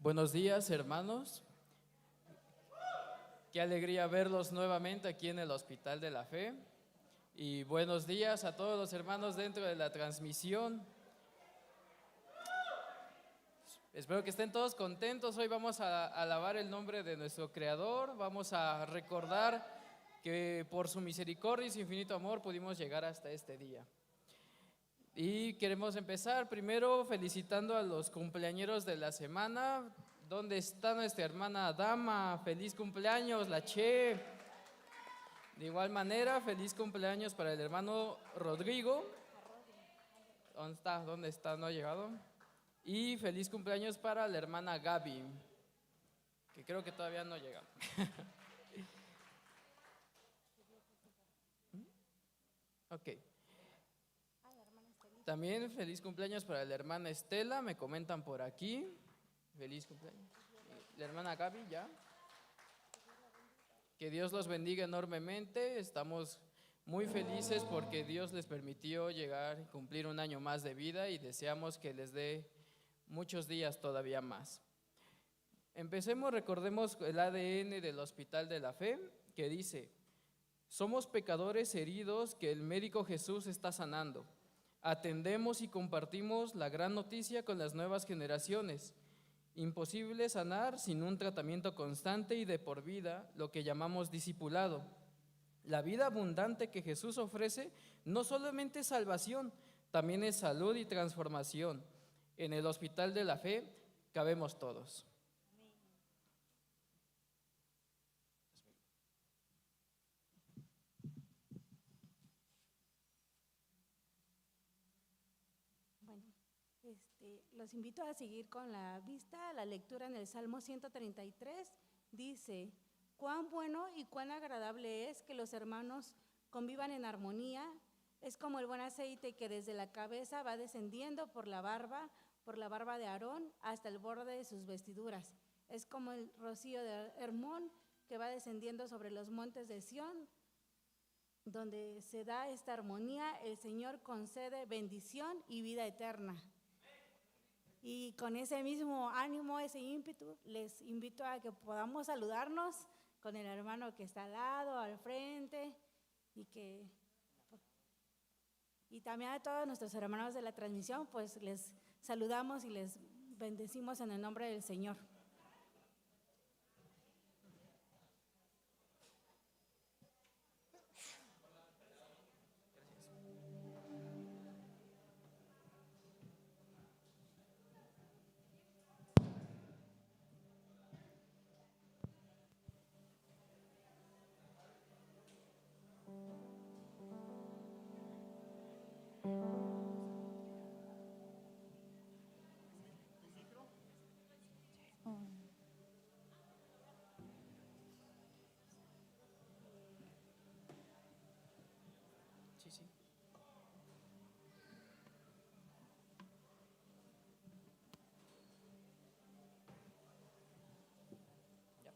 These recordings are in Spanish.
Buenos días, hermanos. Qué alegría verlos nuevamente aquí en el Hospital de la Fe. Y buenos días a todos los hermanos dentro de la transmisión. Espero que estén todos contentos. Hoy vamos a alabar el nombre de nuestro Creador. Vamos a recordar que por su misericordia y su infinito amor pudimos llegar hasta este día. Y queremos empezar primero felicitando a los cumpleañeros de la semana. ¿Dónde está nuestra hermana Dama? Feliz cumpleaños, la Che. De igual manera, feliz cumpleaños para el hermano Rodrigo. ¿Dónde está? ¿Dónde está? ¿No ha llegado? Y feliz cumpleaños para la hermana Gaby, que creo que todavía no llega. Ok. También feliz cumpleaños para la hermana Estela, me comentan por aquí. Feliz cumpleaños. La hermana Gaby, ya. Que Dios los bendiga enormemente. Estamos muy felices porque Dios les permitió llegar y cumplir un año más de vida y deseamos que les dé muchos días todavía más. Empecemos, recordemos el ADN del Hospital de la Fe, que dice: somos pecadores heridos que el médico Jesús está sanando. Atendemos y compartimos la gran noticia con las nuevas generaciones. Imposible sanar sin un tratamiento constante y de por vida, lo que llamamos discipulado. La vida abundante que Jesús ofrece no solamente es salvación, también es salud y transformación. En el Hospital de la Fe cabemos todos. Los invito a seguir con la vista, la lectura en el Salmo 133, dice: cuán bueno y cuán agradable es que los hermanos convivan en armonía, es como el buen aceite que desde la cabeza va descendiendo por la barba de Aarón hasta el borde de sus vestiduras, es como el rocío de Hermón que va descendiendo sobre los montes de Sión. Donde se da esta armonía, el Señor concede bendición y vida eterna. Y con ese mismo ánimo, ese ímpetu, les invito a que podamos saludarnos con el hermano que está al lado, al frente, y también a todos nuestros hermanos de la transmisión, pues les saludamos y les bendecimos en el nombre del Señor. Sí. Ya.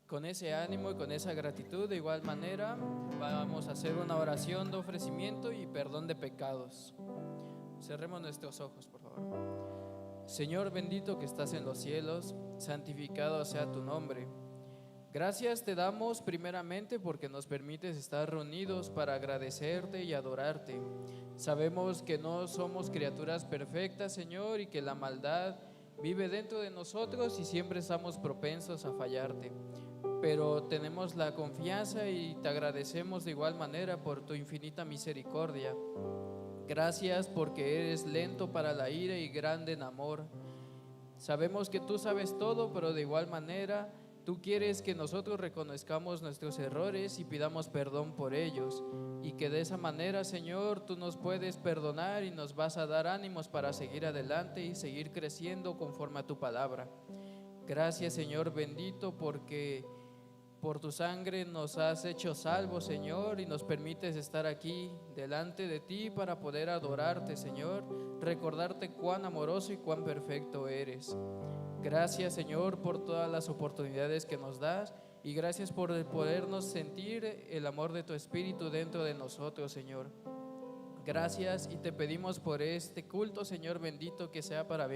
Con ese ánimo y con esa gratitud, de igual manera, vamos a hacer una oración de ofrecimiento y perdón de pecados. Cerremos nuestros ojos, por favor. Señor bendito que estás en los cielos, santificado sea tu nombre. Gracias te damos primeramente porque nos permites estar reunidos para agradecerte y adorarte. Sabemos que no somos criaturas perfectas, Señor, y que la maldad vive dentro de nosotros y siempre estamos propensos a fallarte. Pero tenemos la confianza y te agradecemos de igual manera por tu infinita misericordia. Gracias porque eres lento para la ira y grande en amor. Sabemos que tú sabes todo, pero de igual manera tú quieres que nosotros reconozcamos nuestros errores y pidamos perdón por ellos, y que de esa manera, Señor, tú nos puedes perdonar y nos vas a dar ánimos para seguir adelante y seguir creciendo conforme a tu palabra. Gracias, Señor bendito, porque por tu sangre nos has hecho salvos, Señor, y nos permites estar aquí delante de ti para poder adorarte, Señor, recordarte cuán amoroso y cuán perfecto eres. Gracias, Señor, por todas las oportunidades que nos das, y gracias por podernos sentir el amor de tu Espíritu dentro de nosotros, Señor. Gracias y te pedimos por este culto, Señor bendito, que sea para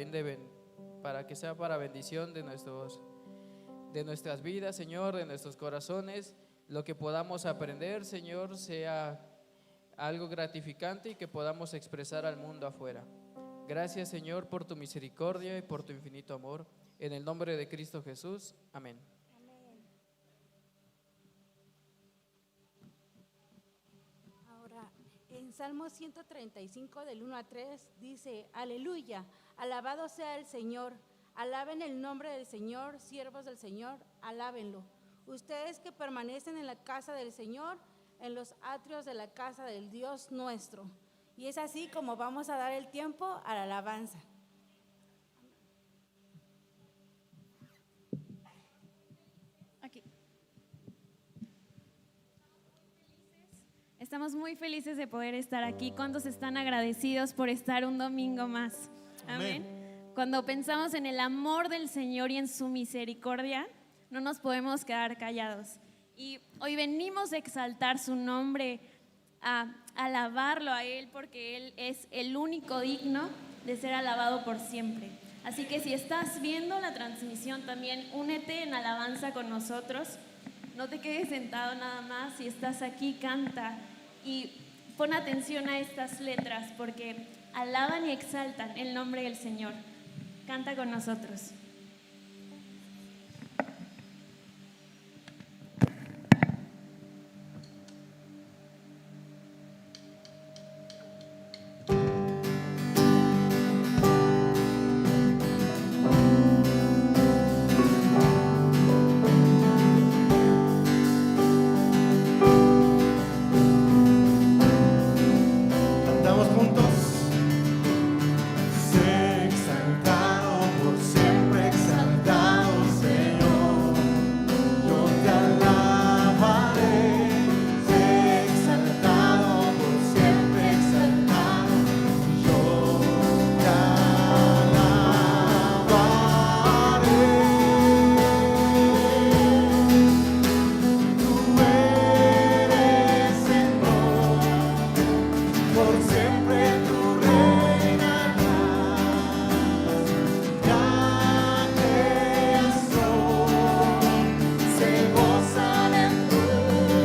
que sea para bendición de nuestras vidas, Señor, de nuestros corazones. Lo que podamos aprender, Señor, sea algo gratificante y que podamos expresar al mundo afuera. Gracias, Señor, por tu misericordia y por tu infinito amor. En el nombre de Cristo Jesús. Amén. Ahora, en Salmo 135 del 1 a 3 dice: aleluya, alabado sea el Señor, alaben el nombre del Señor, siervos del Señor, alábenlo. Ustedes que permanecen en la casa del Señor, en los atrios de la casa del Dios nuestro. Y es así como vamos a dar el tiempo a la alabanza. Aquí. Estamos muy felices de poder estar aquí. ¿Cuántos están agradecidos por estar un domingo más? Amén. Cuando pensamos en el amor del Señor y en su misericordia, no nos podemos quedar callados. Y hoy venimos a exaltar su nombre, a alabarlo a Él, porque Él es el único digno de ser alabado por siempre. Así que si estás viendo la transmisión también, únete en alabanza con nosotros. No te quedes sentado nada más. Si estás aquí, canta y pon atención a estas letras, porque alaban y exaltan el nombre del Señor. Canta con nosotros. Cantamos juntos. Sé exaltado, por siempre exaltado, Señor. Yo te alabaré. Sé exaltado, por siempre exaltado. Yo te alabaré. Tú eres Señor. Por siempre tú reinarás, la creación se goza en tu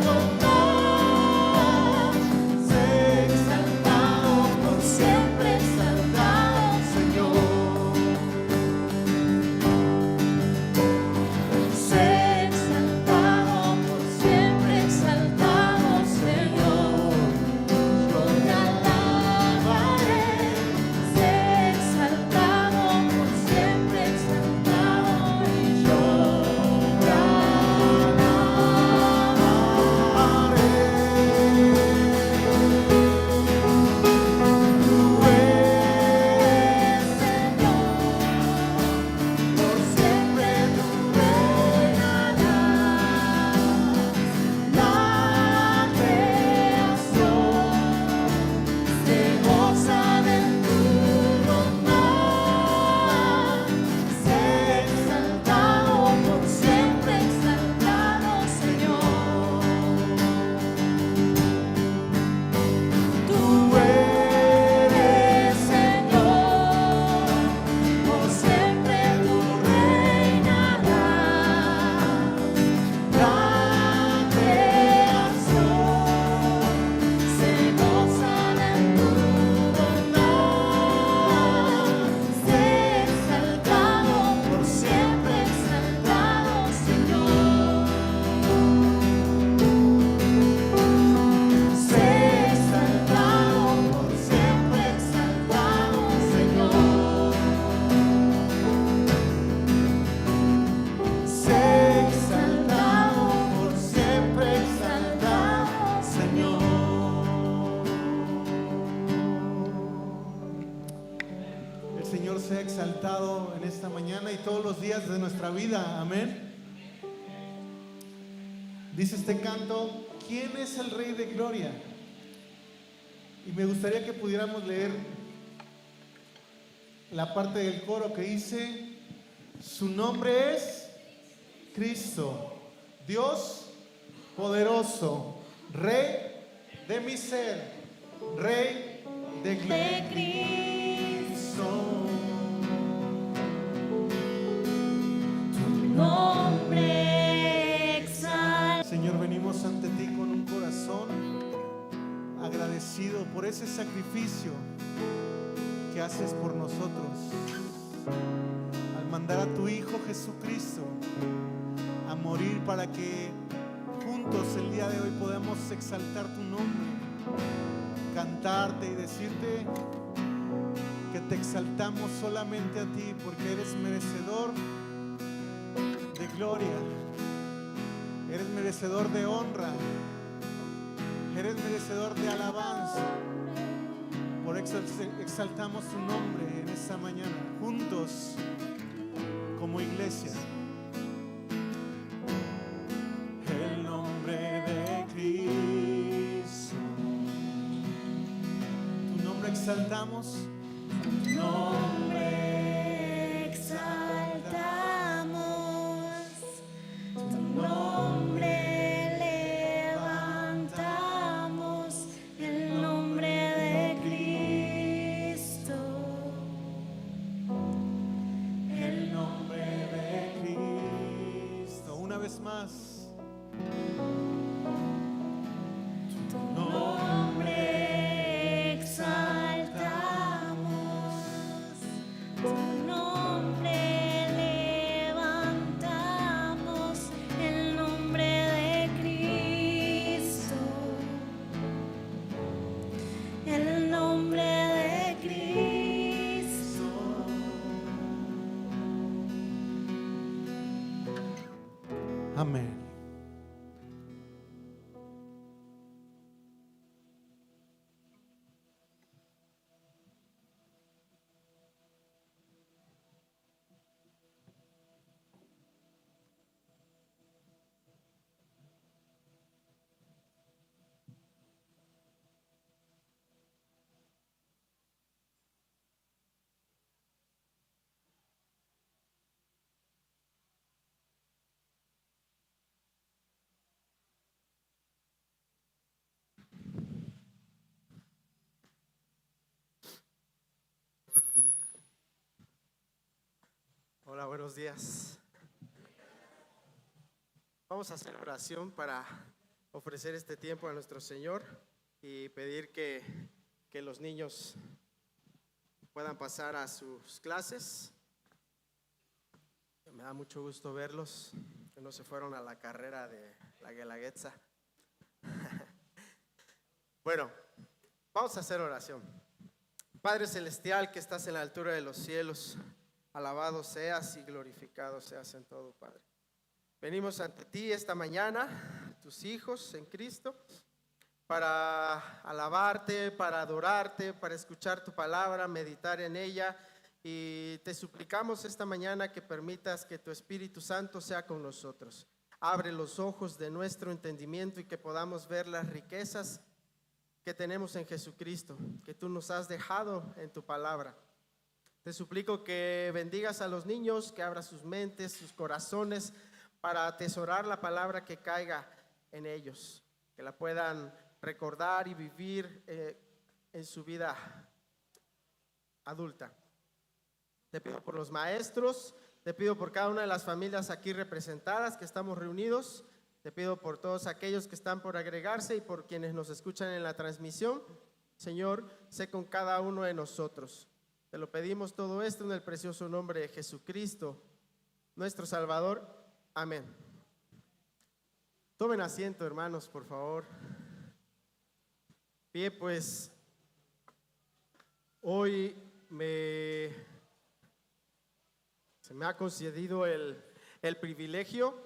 bondad. Sé exaltado, por siempre exaltado, Señor. Sé exaltado, por siempre exaltado, Señor. Yo te alabaré, sé exaltado, por siempre exaltado, y yo te alabaré. Tú eres Señor, por siempre tú reinarás, la creación se goza de tu bondad. Sé exaltado, por siempre exaltado, Señor. Tú eres Señor, por siempre tú reinarás, la creación se goza de tu bondad. Sé exaltado, por siempre exaltado, Señor. Sé exaltado, por siempre exaltado, Señor. Sé exaltado, por siempre exaltado, Señor. El Señor sea exaltado en esta mañana y todos los días de nuestra vida. Amén. Dice este canto: ¿quién es el Rey de Gloria? Y me gustaría que pudiéramos leer la parte del coro que dice: su nombre es Cristo, Dios poderoso, Rey de mi ser. Rey de Cristo, tu nombre exalta. Señor, venimos ante ti con un corazón agradecido por ese sacrificio que haces por nosotros al mandar a tu Hijo Jesucristo a morir para que juntos el día de hoy podamos exaltar tu nombre, cantarte y decirte que te exaltamos solamente a ti porque eres merecedor de gloria, eres merecedor de honra, eres merecedor de alabanza. Por eso exaltamos tu nombre en esta mañana, juntos como iglesia. El nombre de Cristo, tu nombre exaltamos, Tu nombre exaltamos, tu nombre levantamos, el nombre de Cristo, el nombre de Cristo. Una vez más. tu nombre exaltamos, tu nombre levantamos, el nombre de Cristo, el nombre de Cristo. Amén. Hola, buenos días. Vamos a hacer oración para ofrecer este tiempo a nuestro Señor y pedir que los niños puedan pasar a sus clases. Me da mucho gusto verlos, que no se fueron a la carrera de la Guelaguetza. Bueno, vamos a hacer oración. Padre Celestial, que estás en la altura de los cielos, alabado seas y glorificado seas en todo, Padre. Venimos ante ti esta mañana, tus hijos en Cristo, para alabarte, para adorarte, para escuchar tu palabra, meditar en ella. Y te suplicamos esta mañana que permitas que tu Espíritu Santo sea con nosotros. Abre los ojos de nuestro entendimiento y que podamos ver las riquezas que tenemos en Jesucristo, que tú nos has dejado en tu palabra. Te suplico que bendigas a los niños, que abras sus mentes, sus corazones, para atesorar la palabra que caiga en ellos, que la puedan recordar y vivir en su vida adulta. Te pido por los maestros, te pido por cada una de las familias aquí representadas que estamos reunidos, te pido por todos aquellos que están por agregarse y por quienes nos escuchan en la transmisión. Señor, sé con cada uno de nosotros. Te lo pedimos todo esto en el precioso nombre de Jesucristo, nuestro Salvador. Amén. Tomen asiento, hermanos, por favor. Bien, pues hoy se me ha concedido el privilegio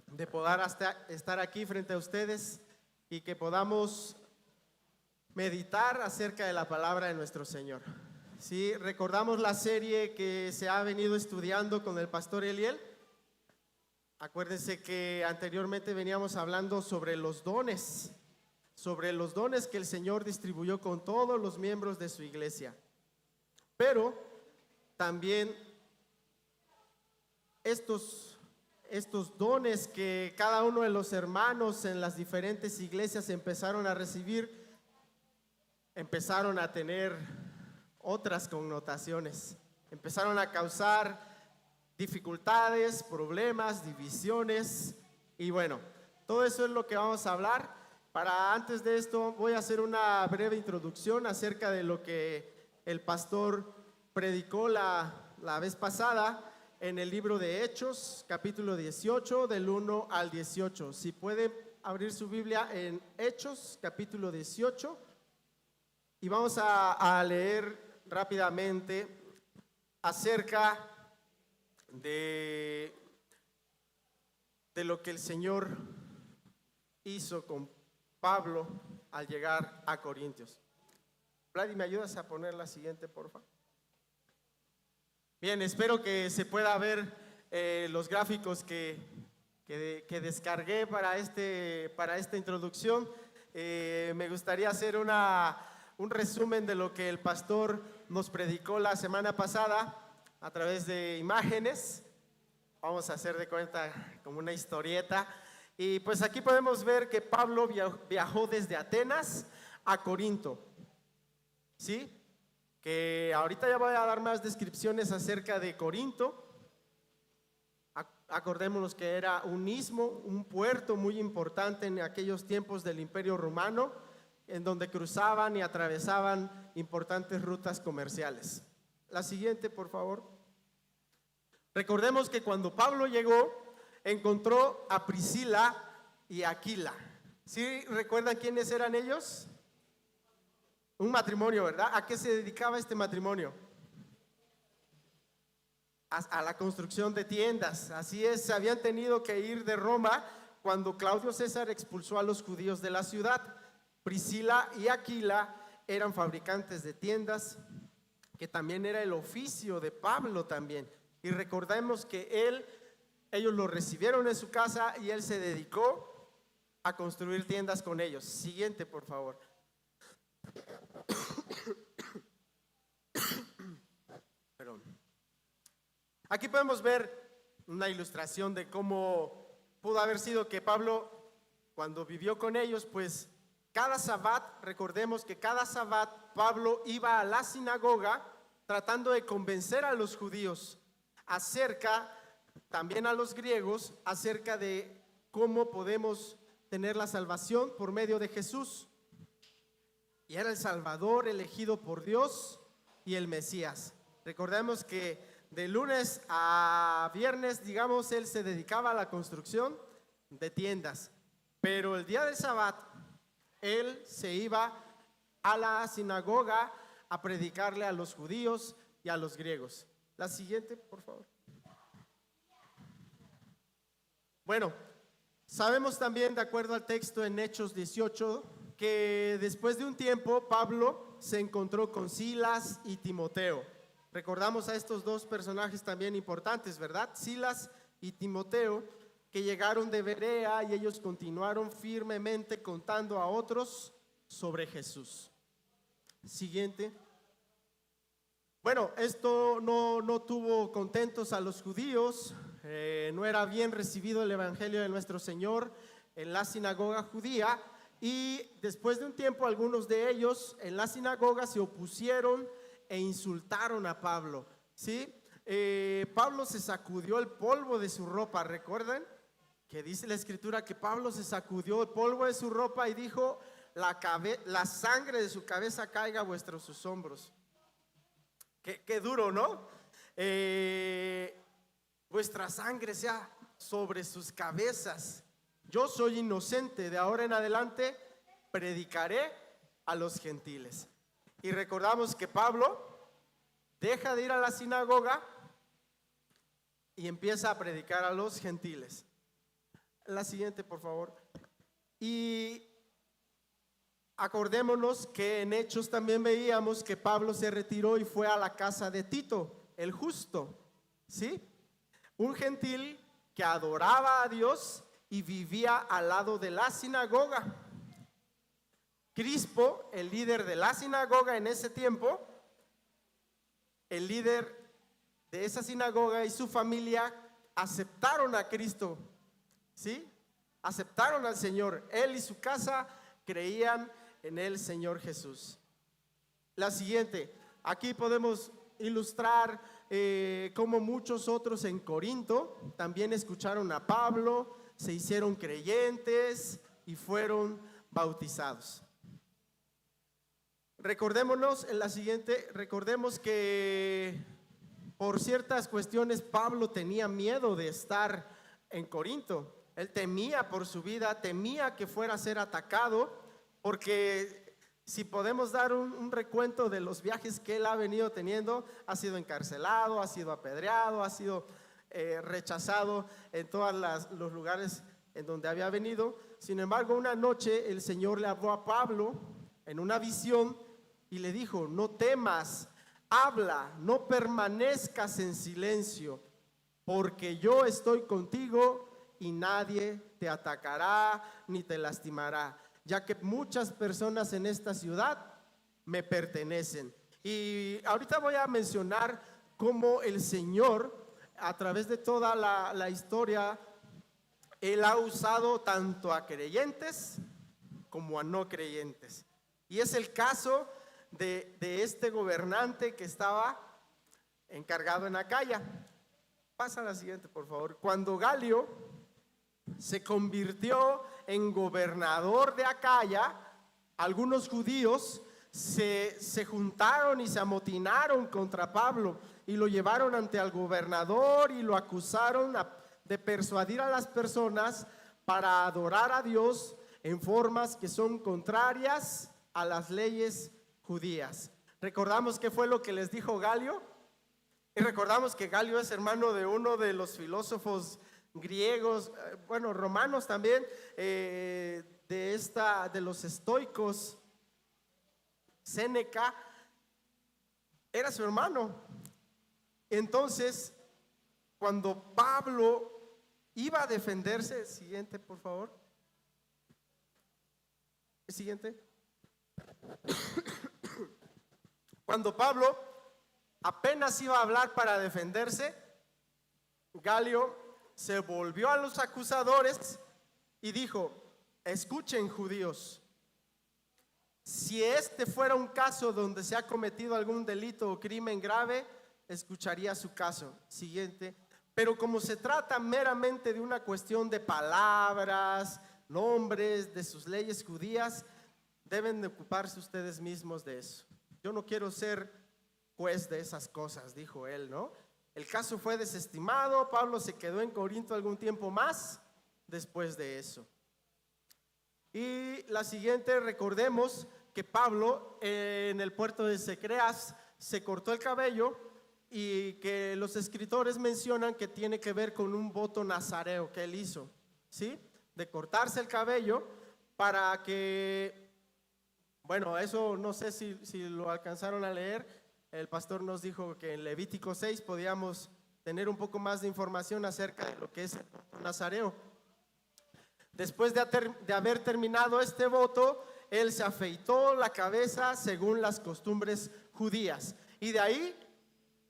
de poder estar aquí frente a ustedes y que podamos meditar acerca de la palabra de nuestro Señor. Sí, recordamos la serie que se ha venido estudiando con el pastor Eliel. Acuérdense que anteriormente veníamos hablando sobre los dones que el Señor distribuyó con todos los miembros de su iglesia. Pero también estos dones que cada uno de los hermanos en las diferentes iglesias empezaron a recibir, empezaron a tener otras connotaciones, empezaron a causar dificultades, problemas, divisiones, y bueno, todo eso es lo que vamos a hablar. Para antes de esto voy a hacer una breve introducción acerca de lo que el pastor predicó la vez pasada en el libro de Hechos, capítulo 18, del 1 al 18. Si puede abrir su Biblia en Hechos, capítulo 18, y vamos a leer rápidamente acerca de lo que el Señor hizo con Pablo al llegar a Corintios. Vladi, ¿me ayudas a poner la siguiente, por favor? Bien, espero que se pueda ver los gráficos que descargué para esta introducción. Me gustaría hacer un resumen de lo que el pastor nos predicó la semana pasada a través de imágenes. Vamos a hacer de cuenta como una historieta. Y pues aquí podemos ver que Pablo viajó desde Atenas a Corinto, ¿sí? Que ahorita ya voy a dar más descripciones acerca de Corinto. Acordémonos que era un istmo, un puerto muy importante en aquellos tiempos del Imperio Romano, en donde cruzaban y atravesaban importantes rutas comerciales. La siguiente, por favor. Recordemos que cuando Pablo llegó, encontró a Priscila y Aquila. ¿Sí recuerdan quiénes eran ellos? Un matrimonio, ¿verdad? ¿A qué se dedicaba este matrimonio? A la construcción de tiendas. Así es, se habían tenido que ir de Roma cuando Claudio César expulsó a los judíos de la ciudad. Priscila y Aquila eran fabricantes de tiendas, que también era el oficio de Pablo también. Y recordemos que ellos lo recibieron en su casa y él se dedicó a construir tiendas con ellos. Siguiente, por favor. Perdón. Aquí podemos ver una ilustración de cómo pudo haber sido que Pablo, cuando vivió con ellos, pues cada sabbat, recordemos que cada sabbat Pablo iba a la sinagoga tratando de convencer a los judíos también a los griegos, acerca de cómo podemos tener la salvación por medio de Jesús. Y era el Salvador elegido por Dios y el Mesías. Recordemos que de lunes a viernes, digamos, él se dedicaba a la construcción de tiendas. Pero el día del Sabbat, él se iba a la sinagoga a predicarle a los judíos y a los griegos. La siguiente, por favor. Bueno, sabemos también, de acuerdo al texto en Hechos 18, que después de un tiempo Pablo se encontró con Silas y Timoteo. Recordamos a estos dos personajes también importantes, ¿verdad? Silas y Timoteo, que llegaron de Berea y ellos continuaron firmemente contando a otros sobre Jesús. Siguiente. Bueno, esto no tuvo contentos a los judíos, no era bien recibido el evangelio de nuestro Señor en la sinagoga judía, y después de un tiempo algunos de ellos en la sinagoga se opusieron e insultaron a Pablo, ¿sí? Pablo se sacudió el polvo de su ropa, ¿recuerdan? Que dice la escritura que Pablo se sacudió el polvo de su ropa y dijo: la sangre de su cabeza caiga a sus hombros. Qué duro, ¿no? Vuestra sangre sea sobre sus cabezas. Yo soy inocente, de ahora en adelante predicaré a los gentiles. Y recordamos que Pablo deja de ir a la sinagoga y empieza a predicar a los gentiles. La siguiente, por favor. Y acordémonos que en Hechos también veíamos que Pablo se retiró y fue a la casa de Tito, el justo, ¿sí? Un gentil que adoraba a Dios y vivía al lado de la sinagoga. Crispo, el líder de la sinagoga en ese tiempo, el líder de esa sinagoga y su familia aceptaron a Cristo, ¿sí? Aceptaron al Señor. Él y su casa creían en el Señor Jesús. la siguiente. Aquí podemos ilustrar cómo muchos otros en Corinto también escucharon a Pablo, se hicieron creyentes y fueron bautizados. Recordémonos en la siguiente, recordemos que por ciertas cuestiones Pablo tenía miedo de estar en Corinto. Él temía por su vida, temía que fuera a ser atacado, porque si podemos dar un recuento de los viajes que él ha venido teniendo, ha sido encarcelado, ha sido apedreado, ha sido rechazado en todos los lugares en donde había venido. Sin embargo, una noche el Señor le habló a Pablo en una visión y le dijo: no temas, habla, no permanezcas en silencio, porque yo estoy contigo y nadie te atacará ni te lastimará, ya que muchas personas en esta ciudad me pertenecen. Y ahorita voy a mencionar cómo el Señor, a través de toda la historia, Él ha usado tanto a creyentes como a no creyentes. Y es el caso de este gobernante que estaba encargado en Acaya. Pasa a la siguiente, por favor. Cuando Galio se convirtió en gobernador de Acaya, algunos judíos se juntaron y se amotinaron contra Pablo y lo llevaron ante el gobernador y lo acusaron de persuadir a las personas para adorar a Dios en formas que son contrarias a las leyes judías. Recordamos qué fue lo que les dijo Galio, y recordamos que Galio es hermano de uno de los filósofos griegos, bueno, romanos también, de los estoicos. Séneca era su hermano. Entonces, cuando Pablo iba a defenderse, siguiente, por favor. El siguiente. Cuando Pablo apenas iba a hablar para defenderse, Galio se volvió a los acusadores y dijo: escuchen, judíos, si este fuera un caso donde se ha cometido algún delito o crimen grave, escucharía su caso. Siguiente. Pero como se trata meramente de una cuestión de palabras, nombres, de sus leyes judías, deben de ocuparse ustedes mismos de eso. Yo no quiero ser juez de esas cosas, dijo él, ¿no? El caso fue desestimado. Pablo se quedó en Corinto algún tiempo más después de eso. Y la siguiente, recordemos que Pablo en el puerto de Secreas se cortó el cabello, y que los escritores mencionan que tiene que ver con un voto nazareo que él hizo, ¿sí? De cortarse el cabello para que, bueno, eso no sé si lo alcanzaron a leer. El pastor nos dijo que en Levítico 6 podíamos tener un poco más de información acerca de lo que es el voto nazareo. Después de haber terminado este voto, él se afeitó la cabeza según las costumbres judías, y de ahí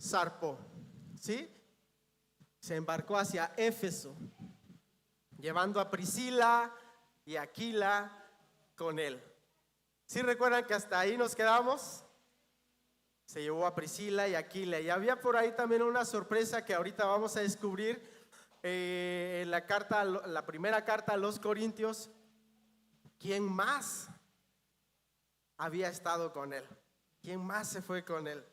zarpó, ¿sí? Se embarcó hacia Éfeso, llevando a Priscila y Aquila con él. ¿Sí recuerdan que hasta ahí nos quedamos? Se llevó a Priscila y Aquila, y había por ahí también una sorpresa que ahorita vamos a descubrir en la primera carta a los Corintios. ¿Quién más había estado con él? ¿Quién más se fue con él?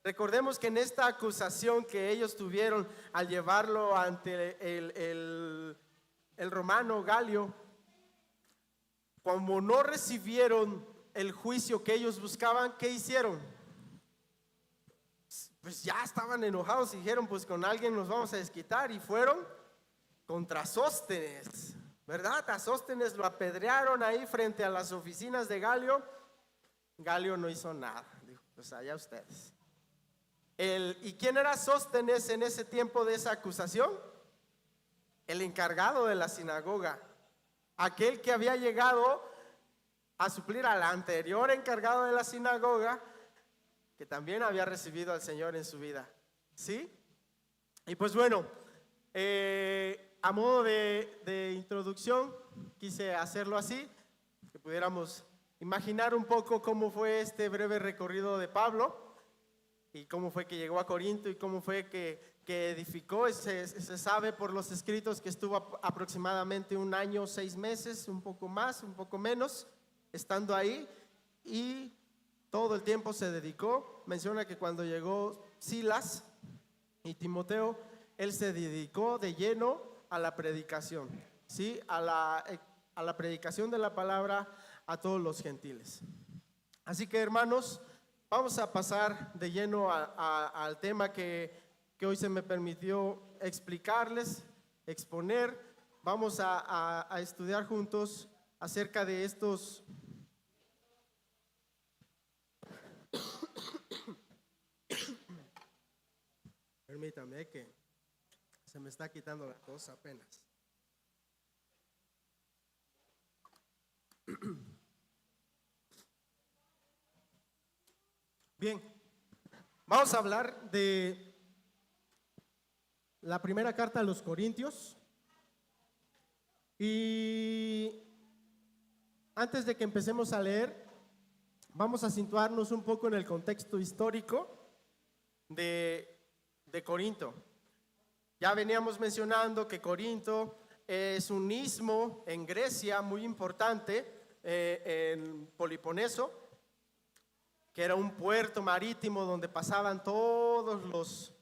Recordemos que en esta acusación que ellos tuvieron al llevarlo ante el romano Galio, como no recibieron el juicio que ellos buscaban, ¿qué hicieron? Pues ya estaban enojados y dijeron: pues con alguien nos vamos a desquitar, y fueron contra Sóstenes, ¿verdad? A Sóstenes lo apedrearon ahí frente a las oficinas de Galio. Galio no hizo nada, dijo: pues allá ustedes. ¿Y quién era Sóstenes en ese tiempo de esa acusación? El encargado de la sinagoga, aquel que había llegado a suplir al anterior encargado de la sinagoga, que también había recibido al Señor en su vida, ¿sí? Y pues bueno, a modo de introducción, quise hacerlo así, que pudiéramos imaginar un poco cómo fue este breve recorrido de Pablo y cómo fue que llegó a Corinto y cómo fue que edificó. Se sabe por los escritos que estuvo aproximadamente 1 año, 6 meses, un poco más, un poco menos, estando ahí, y todo el tiempo se dedicó. Menciona que cuando llegó Silas y Timoteo, él se dedicó de lleno a la predicación, ¿sí? A la predicación de la palabra a todos los gentiles. Así que, hermanos, vamos a pasar de lleno al tema que hoy se me permitió explicarles, exponer. Vamos a estudiar juntos acerca de estos permítame que se me está quitando la tos apenas. Bien, vamos a hablar de la primera carta a los Corintios. Y antes de que empecemos a leer, vamos a situarnos un poco en el contexto histórico de Corinto. Ya veníamos mencionando que Corinto es un istmo en Grecia muy importante, en Peloponeso, que era un puerto marítimo donde pasaban todos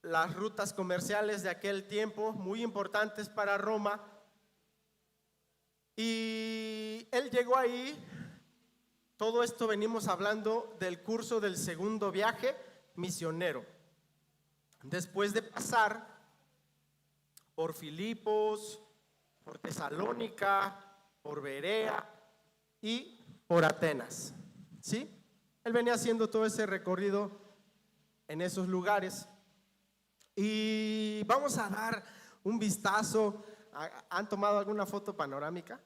las rutas comerciales de aquel tiempo, muy importantes para Roma. Y él llegó ahí. Todo esto venimos hablando del curso del segundo viaje misionero. Después de pasar por Filipos, por Tesalónica, por Berea y por Atenas, ¿sí? Él venía haciendo todo ese recorrido en esos lugares. Y vamos a dar un vistazo. ¿Han tomado alguna foto panorámica?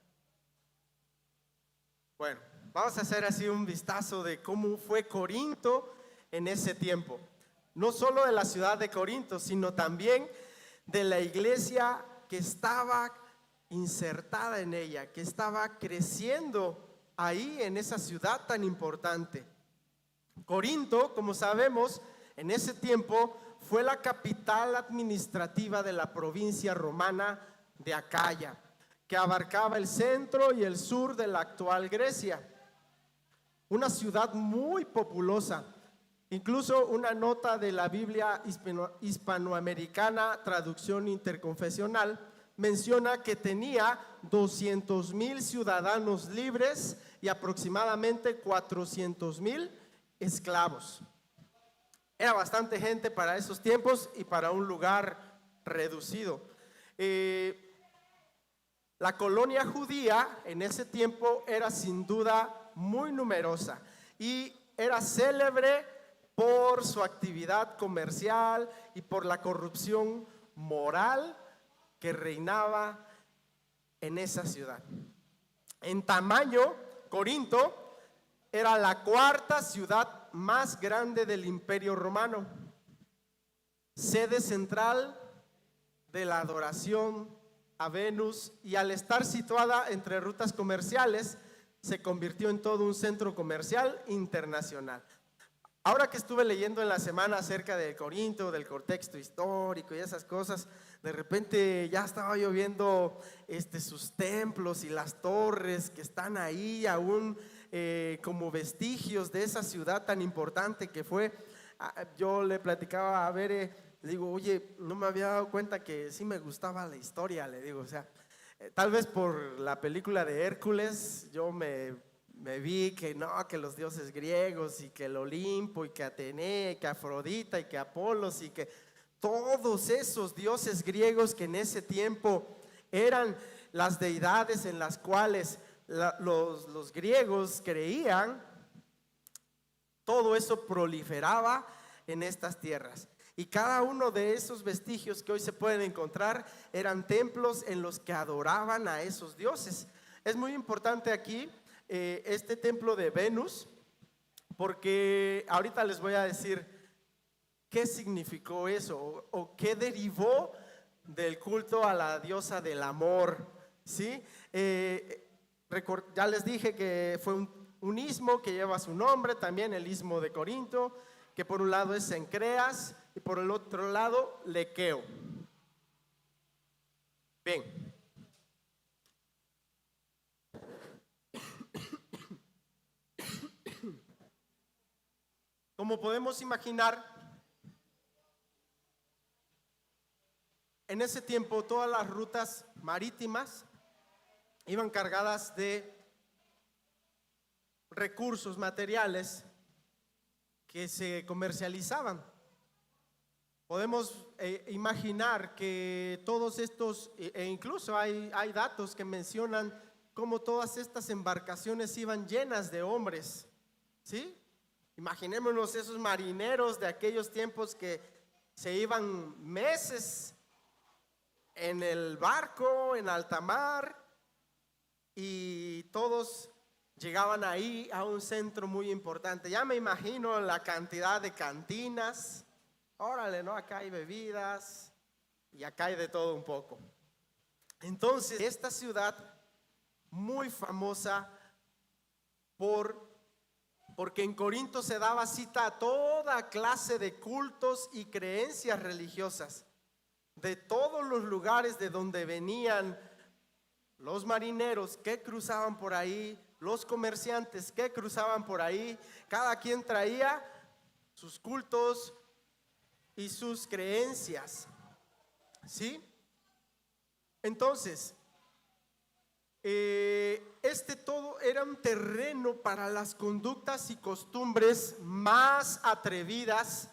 Bueno, vamos a hacer así un vistazo de cómo fue Corinto en ese tiempo. No solo de la ciudad de Corinto, sino también de la iglesia que estaba insertada en ella, que estaba creciendo ahí en esa ciudad tan importante. Corinto, como sabemos, en ese tiempo fue la capital administrativa de la provincia romana de Acaya, que abarcaba el centro y el sur de la actual Grecia. Una ciudad muy populosa. Incluso una nota de la Biblia hispanoamericana, traducción interconfesional, menciona que tenía 200,000 ciudadanos libres y aproximadamente 400,000 esclavos. Era bastante gente para esos tiempos y para un lugar reducido. La colonia judía en ese tiempo era sin duda muy numerosa y era célebre por su actividad comercial y por la corrupción moral que reinaba en esa ciudad. En tamaño, Corinto era la 4ª ciudad más grande del Imperio Romano, sede central de la adoración a Venus, y al estar situada entre rutas comerciales, se convirtió en todo un centro comercial internacional. Ahora que estuve leyendo en la semana acerca de Corinto, del contexto histórico y esas cosas, de repente ya estaba yo viendo sus templos y las torres que están ahí aún como vestigios de esa ciudad tan importante que fue. Yo le platicaba a Bere, le digo, oye, no me había dado cuenta que sí me gustaba la historia, le digo, o sea, tal vez por la película de Hércules, yo me vi que no, que los dioses griegos y que el Olimpo y que Atenea y que Afrodita y que Apolos y que todos esos dioses griegos que en ese tiempo eran las deidades en las cuales los griegos creían, todo eso proliferaba en estas tierras. Y cada uno de esos vestigios que hoy se pueden encontrar eran templos en los que adoraban a esos dioses. Es muy importante aquí este templo de Venus, porque ahorita les voy a decir qué significó eso o qué derivó del culto a la diosa del amor, ¿sí? Ya les dije que fue un istmo que lleva su nombre, también el istmo de Corinto, que por un lado es Cencreas y por el otro lado Lequeo. Bien. Como podemos imaginar, en ese tiempo todas las rutas marítimas iban cargadas de recursos materiales que se comercializaban. Podemos imaginar que todos estos, e incluso hay datos que mencionan cómo todas estas embarcaciones iban llenas de hombres, ¿sí? Imaginémonos esos marineros de aquellos tiempos que se iban meses en el barco, en alta mar, y todos llegaban ahí a un centro muy importante. Ya me imagino la cantidad de cantinas. Órale, ¿no? Acá hay bebidas y acá hay de todo un poco. Entonces, esta ciudad muy famosa porque en Corinto se daba cita a toda clase de cultos y creencias religiosas, de todos los lugares de donde venían los marineros que cruzaban por ahí, los comerciantes que cruzaban por ahí. Cada quien traía sus cultos y sus creencias, ¿sí? Entonces, todo era un terreno para las conductas y costumbres más atrevidas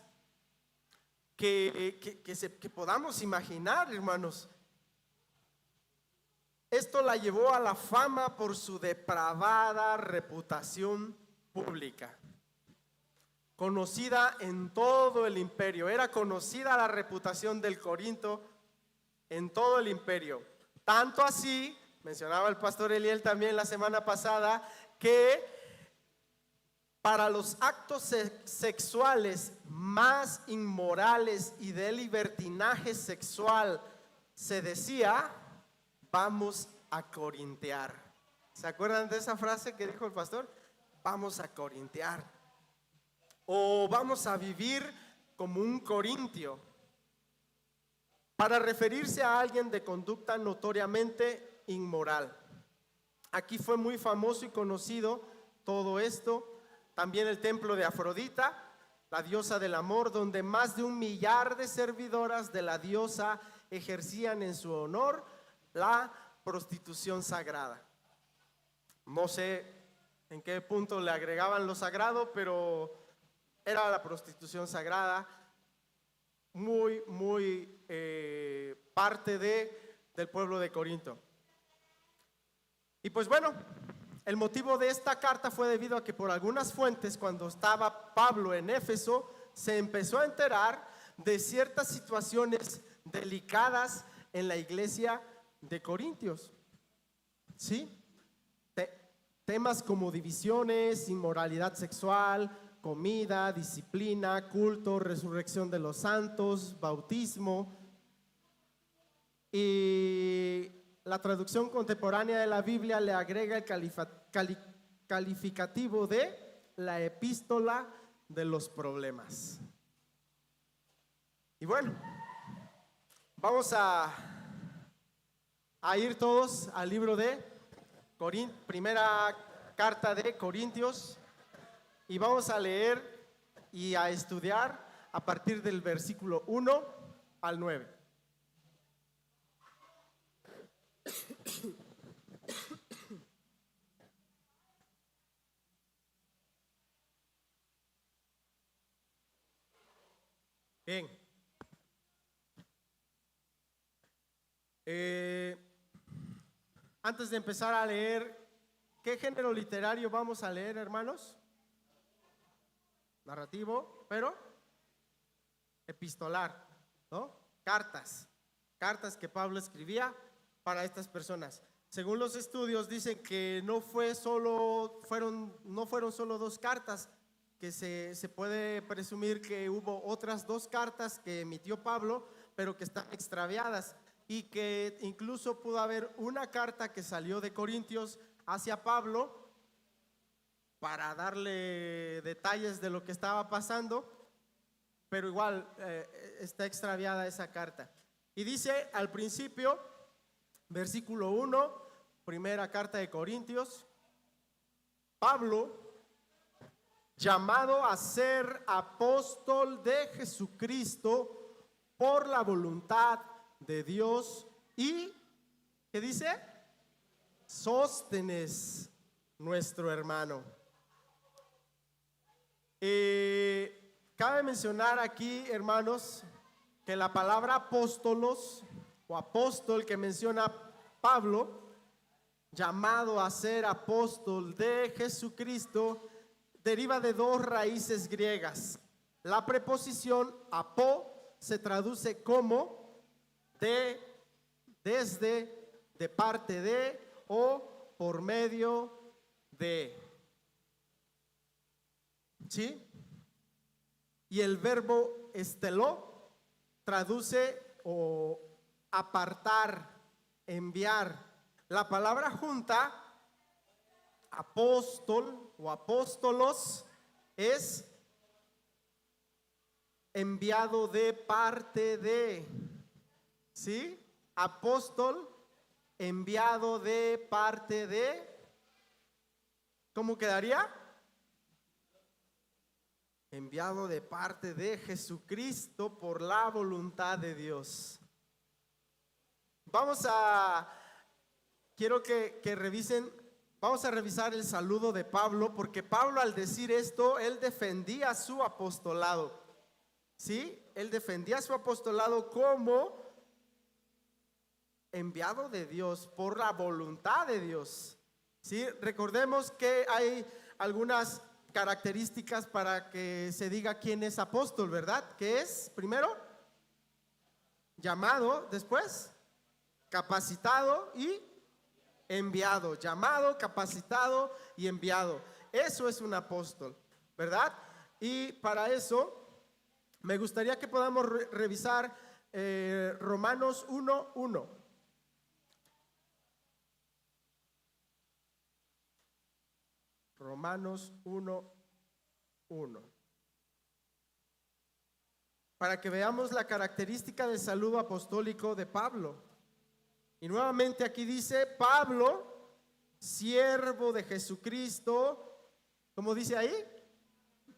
que podamos imaginar, hermanos. Esto la llevó a la fama por su depravada reputación pública, conocida en todo el imperio. Era conocida la reputación del Corinto en todo el imperio. Tanto así, mencionaba el pastor Eliel también la semana pasada, que para los actos sexuales más inmorales y de libertinaje sexual se decía: vamos a corintear. ¿Se acuerdan de esa frase que dijo el pastor? Vamos a corintear. O vamos a vivir como un corintio, para referirse a alguien de conducta notoriamente inmoral. Aquí fue muy famoso y conocido todo esto. También el templo de Afrodita, la diosa del amor, donde más de 1 millar de servidoras de la diosa ejercían en su honor la prostitución sagrada. No sé en qué punto le agregaban lo sagrado, pero era la prostitución sagrada, muy parte del pueblo de Corinto. Y pues bueno, el motivo de esta carta fue debido a que por algunas fuentes, cuando estaba Pablo en Éfeso, se empezó a enterar de ciertas situaciones delicadas en la iglesia de Corintios, ¿sí? Temas como divisiones, inmoralidad sexual, comida, disciplina, culto, resurrección de los santos, bautismo. Y la traducción contemporánea de la Biblia le agrega el calificativo de la epístola de los problemas. Y bueno, vamos a ir todos al libro de primera carta de Corintios, y vamos a leer y a estudiar a partir del versículo 1 al 9. Bien. Antes de empezar a leer, ¿qué género literario vamos a leer, hermanos? Narrativo, pero epistolar, ¿no? Cartas que Pablo escribía para estas personas. Según los estudios dicen que no fueron solo 2 cartas, que se puede presumir que hubo otras 2 cartas que emitió Pablo, pero que están extraviadas, y que incluso pudo haber una carta que salió de Corintios hacia Pablo para darle detalles de lo que estaba pasando, pero igual está extraviada esa carta. Y dice al principio, versículo 1, primera carta de Corintios: Pablo, llamado a ser apóstol de Jesucristo por la voluntad de Dios, y, ¿qué dice? Sóstenes, nuestro hermano. Cabe mencionar aquí, hermanos, que la palabra apóstolos o apóstol que menciona Pablo, llamado a ser apóstol de Jesucristo, deriva de dos raíces griegas. La preposición apó se traduce como de, desde, de parte de o por medio de. ¿Sí? Y el verbo esteló traduce o apartar, enviar. La palabra junta, apóstol o apóstolos, es enviado de parte de. ¿Sí? Apóstol, enviado de parte de. ¿Cómo quedaría? Enviado de parte de Jesucristo por la voluntad de Dios. Quiero que revisen, vamos a revisar el saludo de Pablo, porque Pablo, al decir esto, él defendía su apostolado. ¿Sí? Él defendía su apostolado como enviado de Dios por la voluntad de Dios. ¿Sí? Recordemos que hay algunas características para que se diga quién es apóstol, ¿verdad? ¿Qué es? Primero, llamado. Después, capacitado y enviado. Llamado, capacitado y enviado. Eso es un apóstol, ¿verdad? Y para eso me gustaría que podamos revisar Romanos 1:1. Romanos 1:1. Para que veamos la característica del saludo apostólico de Pablo. Y nuevamente aquí dice: Pablo, siervo de Jesucristo, ¿cómo dice ahí?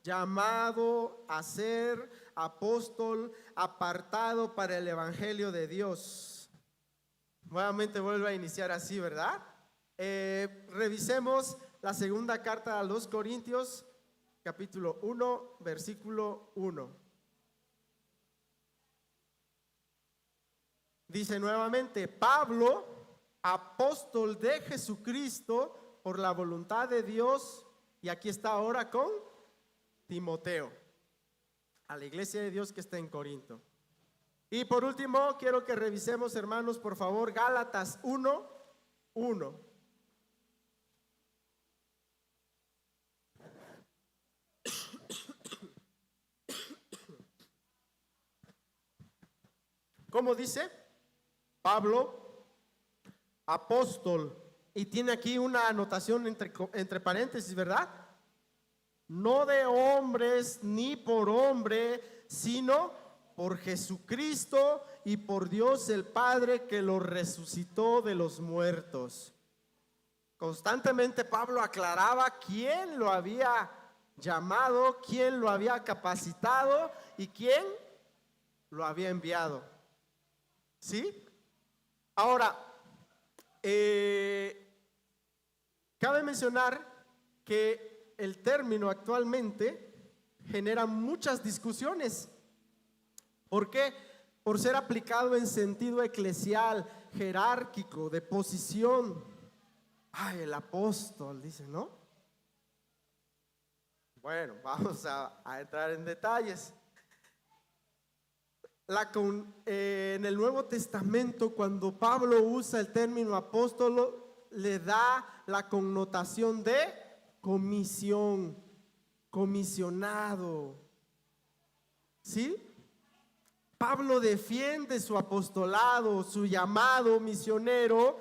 Llamado a ser apóstol, apartado para el evangelio de Dios. Nuevamente vuelve a iniciar así, ¿verdad? Revisemos la segunda carta a los Corintios, capítulo 1, versículo 1. Dice nuevamente: Pablo, apóstol de Jesucristo por la voluntad de Dios, y aquí está ahora con Timoteo, a la iglesia de Dios que está en Corinto. Y por último, quiero que revisemos, hermanos, por favor, Gálatas 1:1. ¿Cómo dice? Pablo, apóstol, y tiene aquí una anotación entre paréntesis, ¿verdad? No de hombres ni por hombre, sino por Jesucristo y por Dios el Padre, que lo resucitó de los muertos. Constantemente Pablo aclaraba quién lo había llamado, quién lo había capacitado y quién lo había enviado. ¿Sí? Ahora, cabe mencionar que el término actualmente genera muchas discusiones. ¿Por qué? Por ser aplicado en sentido eclesial, jerárquico, de posición. Ay, el apóstol, dice, ¿no? Bueno, vamos a entrar en detalles. En el Nuevo Testamento, cuando Pablo usa el término apóstolo, le da la connotación de comisión, comisionado. ¿Sí? Pablo defiende su apostolado, su llamado misionero,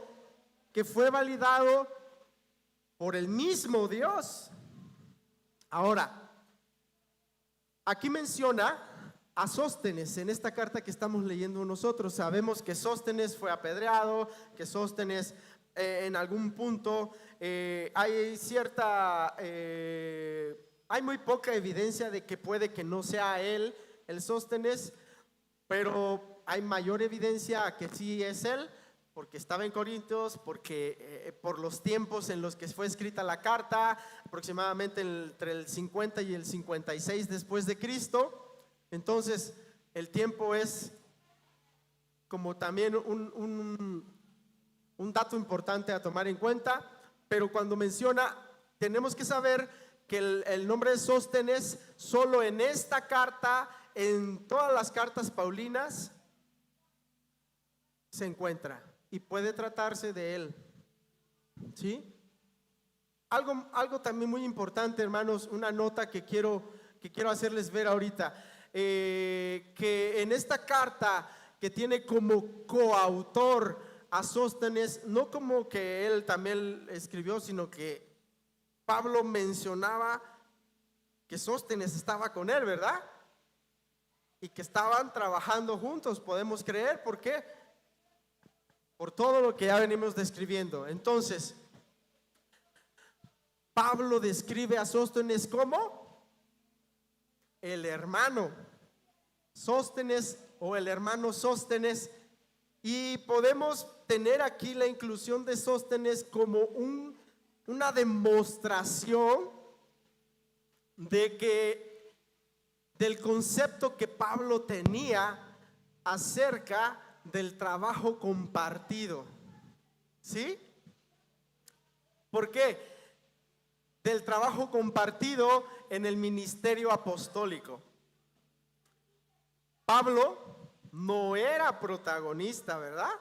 que fue validado por el mismo Dios. Ahora, aquí menciona a Sóstenes en esta carta que estamos leyendo nosotros. Sabemos que Sóstenes fue apedreado, que Sóstenes en algún punto hay muy poca evidencia de que puede que no sea él el Sóstenes, pero hay mayor evidencia que sí es él, porque estaba en Corintios, porque por los tiempos en los que fue escrita la carta, aproximadamente entre el 50 y el 56 después de Cristo. Entonces, el tiempo es como también un dato importante a tomar en cuenta, pero cuando menciona, tenemos que saber que el nombre de Sóstenes, solo en esta carta, en todas las cartas paulinas, se encuentra y puede tratarse de él. ¿Sí? Algo también muy importante, hermanos, una nota que quiero hacerles ver ahorita. Que en esta carta, que tiene como coautor a Sóstenes, no como que él también escribió, sino que Pablo mencionaba que Sóstenes estaba con él, ¿verdad? Y que estaban trabajando juntos, podemos creer. ¿Por qué? Por todo lo que ya venimos describiendo. Entonces, Pablo describe a Sóstenes como el hermano Sóstenes o el hermano Sóstenes, y podemos tener aquí la inclusión de Sóstenes como una demostración del concepto que Pablo tenía acerca del trabajo compartido. ¿Sí? ¿Por qué? Del trabajo compartido en el ministerio apostólico. Pablo no era protagonista, ¿verdad?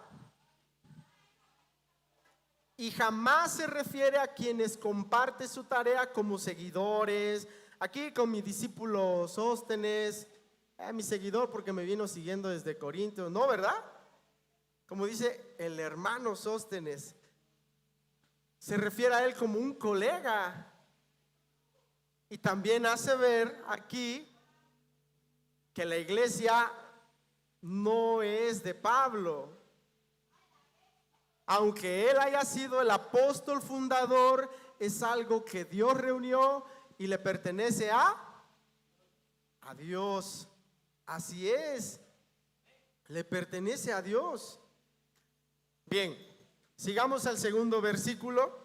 Y jamás se refiere a quienes comparte su tarea como seguidores. Aquí con mi discípulo Sóstenes, mi seguidor porque me vino siguiendo desde Corinto, no, ¿verdad? Como dice el hermano Sóstenes, se refiere a él como un colega. Y también hace ver aquí que la iglesia no es de Pablo. Aunque él haya sido el apóstol fundador, es algo que Dios reunió y le pertenece a Dios. Así es, le pertenece a Dios. Bien, sigamos al segundo versículo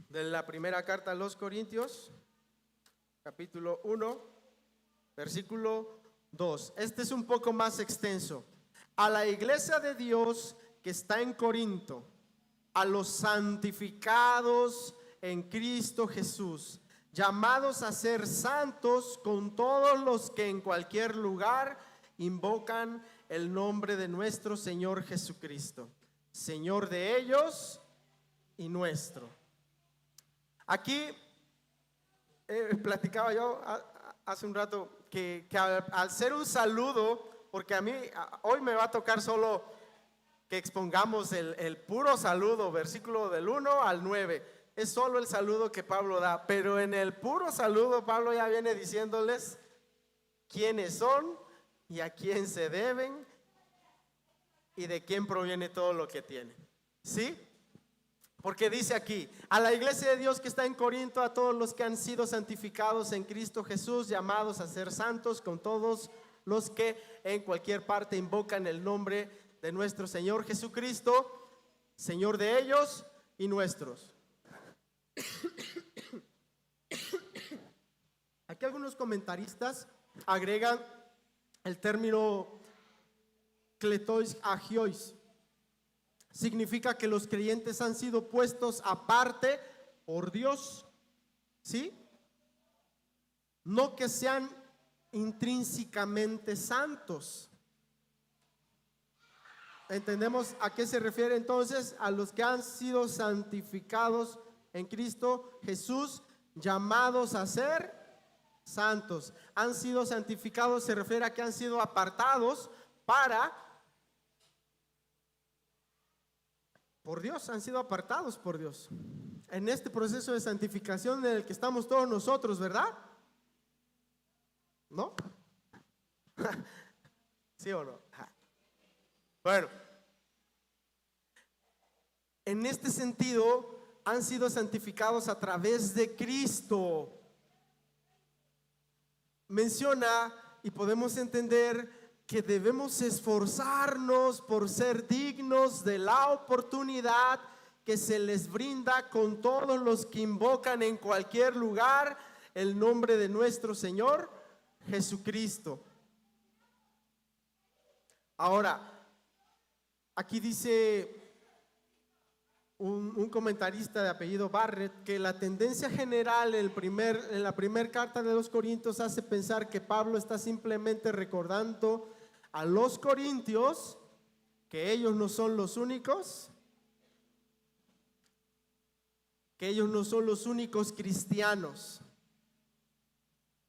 de la primera carta a los Corintios, capítulo 1, versículo 2. Este es un poco más extenso. A la iglesia de Dios que está en Corinto, a los santificados en Cristo Jesús, llamados a ser santos con todos los que en cualquier lugar invocan el nombre de nuestro Señor Jesucristo, Señor de ellos y nuestro. Aquí platicaba yo hace un rato que al ser un saludo, porque a mí hoy me va a tocar solo que expongamos el puro saludo, versículo del 1 al 9. Es solo el saludo que Pablo da, pero en el puro saludo Pablo ya viene diciéndoles quiénes son y a quién se deben y de quién proviene todo lo que tienen. ¿Sí? Porque dice aquí, a la iglesia de Dios que está en Corinto, a todos los que han sido santificados en Cristo Jesús, llamados a ser santos con todos los que en cualquier parte invocan el nombre de nuestro Señor Jesucristo, Señor de ellos y nuestros. Aquí algunos comentaristas agregan el término kletois agiois. Significa que los creyentes han sido puestos aparte por Dios, ¿sí? No que sean intrínsecamente santos. ¿Entendemos a qué se refiere entonces? A los que han sido santificados en Cristo Jesús, llamados a ser santos. Han sido santificados, se refiere a que han sido apartados por Dios, han sido apartados por Dios. en este proceso de santificación en el que estamos todos nosotros, ¿verdad? ¿No? ¿Sí o no? Bueno, en este sentido han sido santificados a través de Cristo. Menciona y podemos entender que debemos esforzarnos por ser dignos de la oportunidad que se les brinda con todos los que invocan en cualquier lugar el nombre de nuestro Señor Jesucristo. Ahora, aquí dice un comentarista de apellido Barrett que la tendencia general en la primera carta de los Corintios hace pensar que Pablo está simplemente recordando a los corintios que ellos no son los únicos, que ellos no son los únicos cristianos,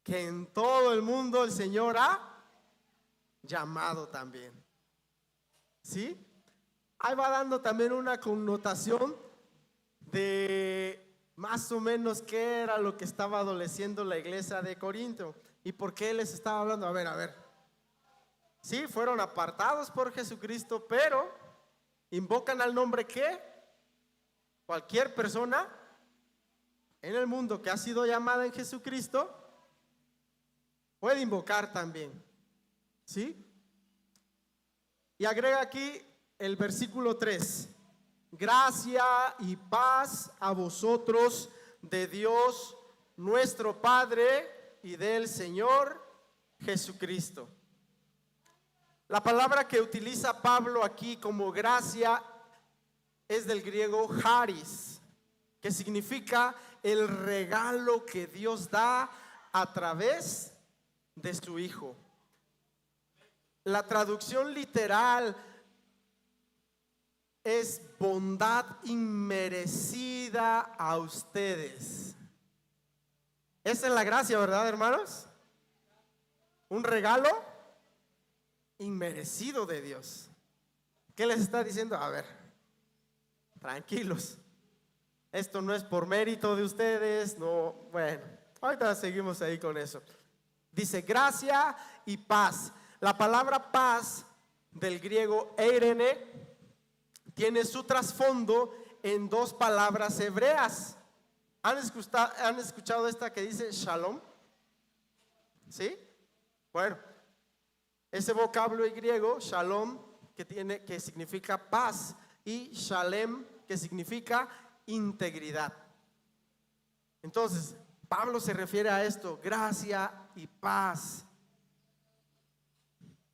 que en todo el mundo el Señor ha llamado también. ¿Sí? Ahí va dando también una connotación de más o menos qué era lo que estaba adoleciendo la iglesia de Corinto y por qué les estaba hablando. A ver. Sí, fueron apartados por Jesucristo, pero invocan al nombre que cualquier persona en el mundo que ha sido llamada en Jesucristo puede invocar también. ¿Sí? Y agrega aquí el versículo 3. Gracia y paz a vosotros de Dios nuestro Padre y del Señor Jesucristo. La palabra que utiliza Pablo aquí como gracia es del griego charis, que significa el regalo que Dios da a través de su Hijo. La traducción literal es bondad inmerecida a ustedes. Esa es la gracia, ¿verdad, hermanos? Un regalo inmerecido de Dios. ¿Qué les está diciendo? A ver, tranquilos, esto no es por mérito de ustedes, no. Bueno, ahorita seguimos ahí con eso. Dice gracia y paz. La palabra paz del griego eirene tiene su trasfondo en dos palabras hebreas. ¿Han escuchado esta que dice shalom? ¿Sí? Bueno, ese vocablo griego, shalom, que significa paz, y shalem, que significa integridad. Entonces, Pablo se refiere a esto, gracia y paz.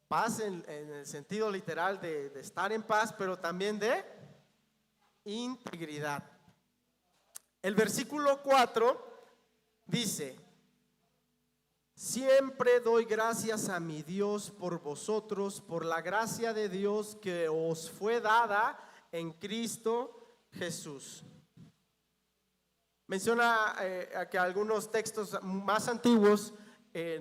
Paz en el sentido literal de estar en paz, pero también de integridad. El versículo 4 dice: siempre doy gracias a mi Dios por vosotros, por la gracia de Dios que os fue dada en Cristo Jesús. Menciona que algunos textos más antiguos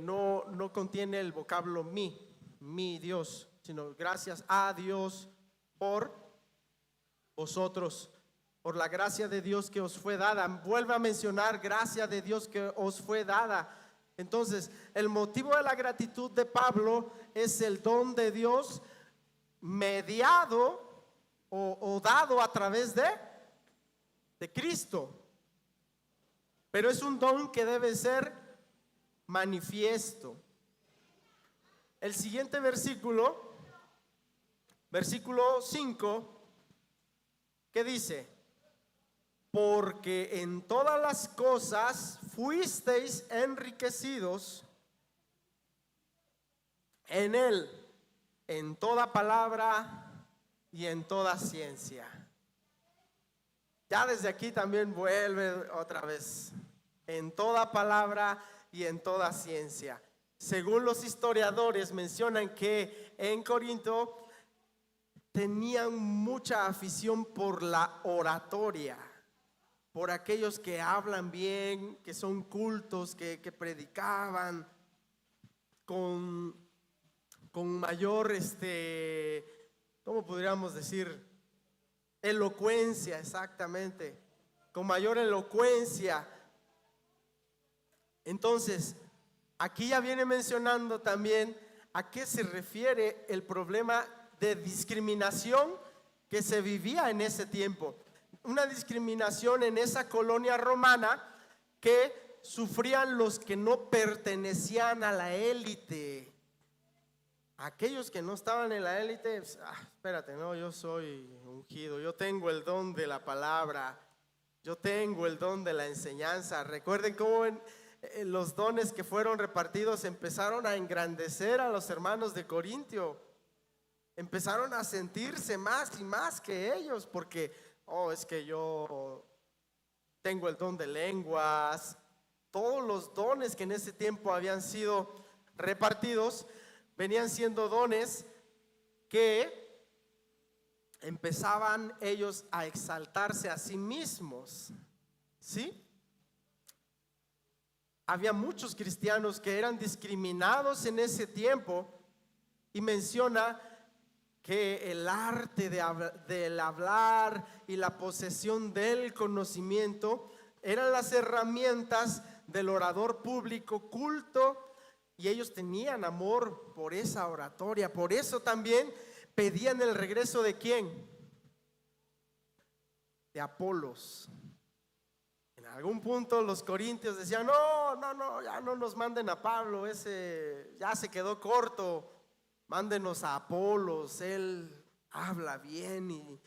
no contiene el vocablo mi Dios, sino gracias a Dios por vosotros, por la gracia de Dios que os fue dada. Vuelve a mencionar gracia de Dios que os fue dada. Entonces, el motivo de la gratitud de Pablo es el don de Dios mediado o dado a través de Cristo. Pero es un don que debe ser manifiesto. El siguiente versículo, versículo 5, ¿qué dice? Porque en todas las cosas fuisteis enriquecidos en Él, en toda palabra y en toda ciencia. Ya desde aquí también vuelve otra vez, en toda palabra y en toda ciencia. Según los historiadores mencionan que en Corinto tenían mucha afición por la oratoria, por aquellos que hablan bien, que son cultos, que predicaban con mayor, ¿cómo podríamos decir? Elocuencia, exactamente. con mayor elocuencia. Entonces, aquí ya viene mencionando también a qué se refiere el problema de discriminación que se vivía en ese tiempo. Una discriminación en esa colonia romana que sufrían los que no pertenecían a la élite. Aquellos que no estaban en la élite, pues, espérate, no, yo soy ungido, yo tengo el don de la palabra, yo tengo el don de la enseñanza. Recuerden cómo los dones que fueron repartidos empezaron a engrandecer a los hermanos de Corintio. Empezaron a sentirse más y más que ellos, porque, es que yo tengo el don de lenguas. Todos los dones que en ese tiempo habían sido repartidos venían siendo dones que empezaban ellos a exaltarse a sí mismos, ¿sí? Había muchos cristianos que eran discriminados en ese tiempo, y menciona que el arte del hablar y la posesión del conocimiento eran las herramientas del orador público culto, y ellos tenían amor por esa oratoria. Por eso también pedían el regreso ¿de quién? De Apolos. En algún punto los corintios decían, no, ya no nos manden a Pablo, ese ya se quedó corto, mándenos a Apolos, él habla bien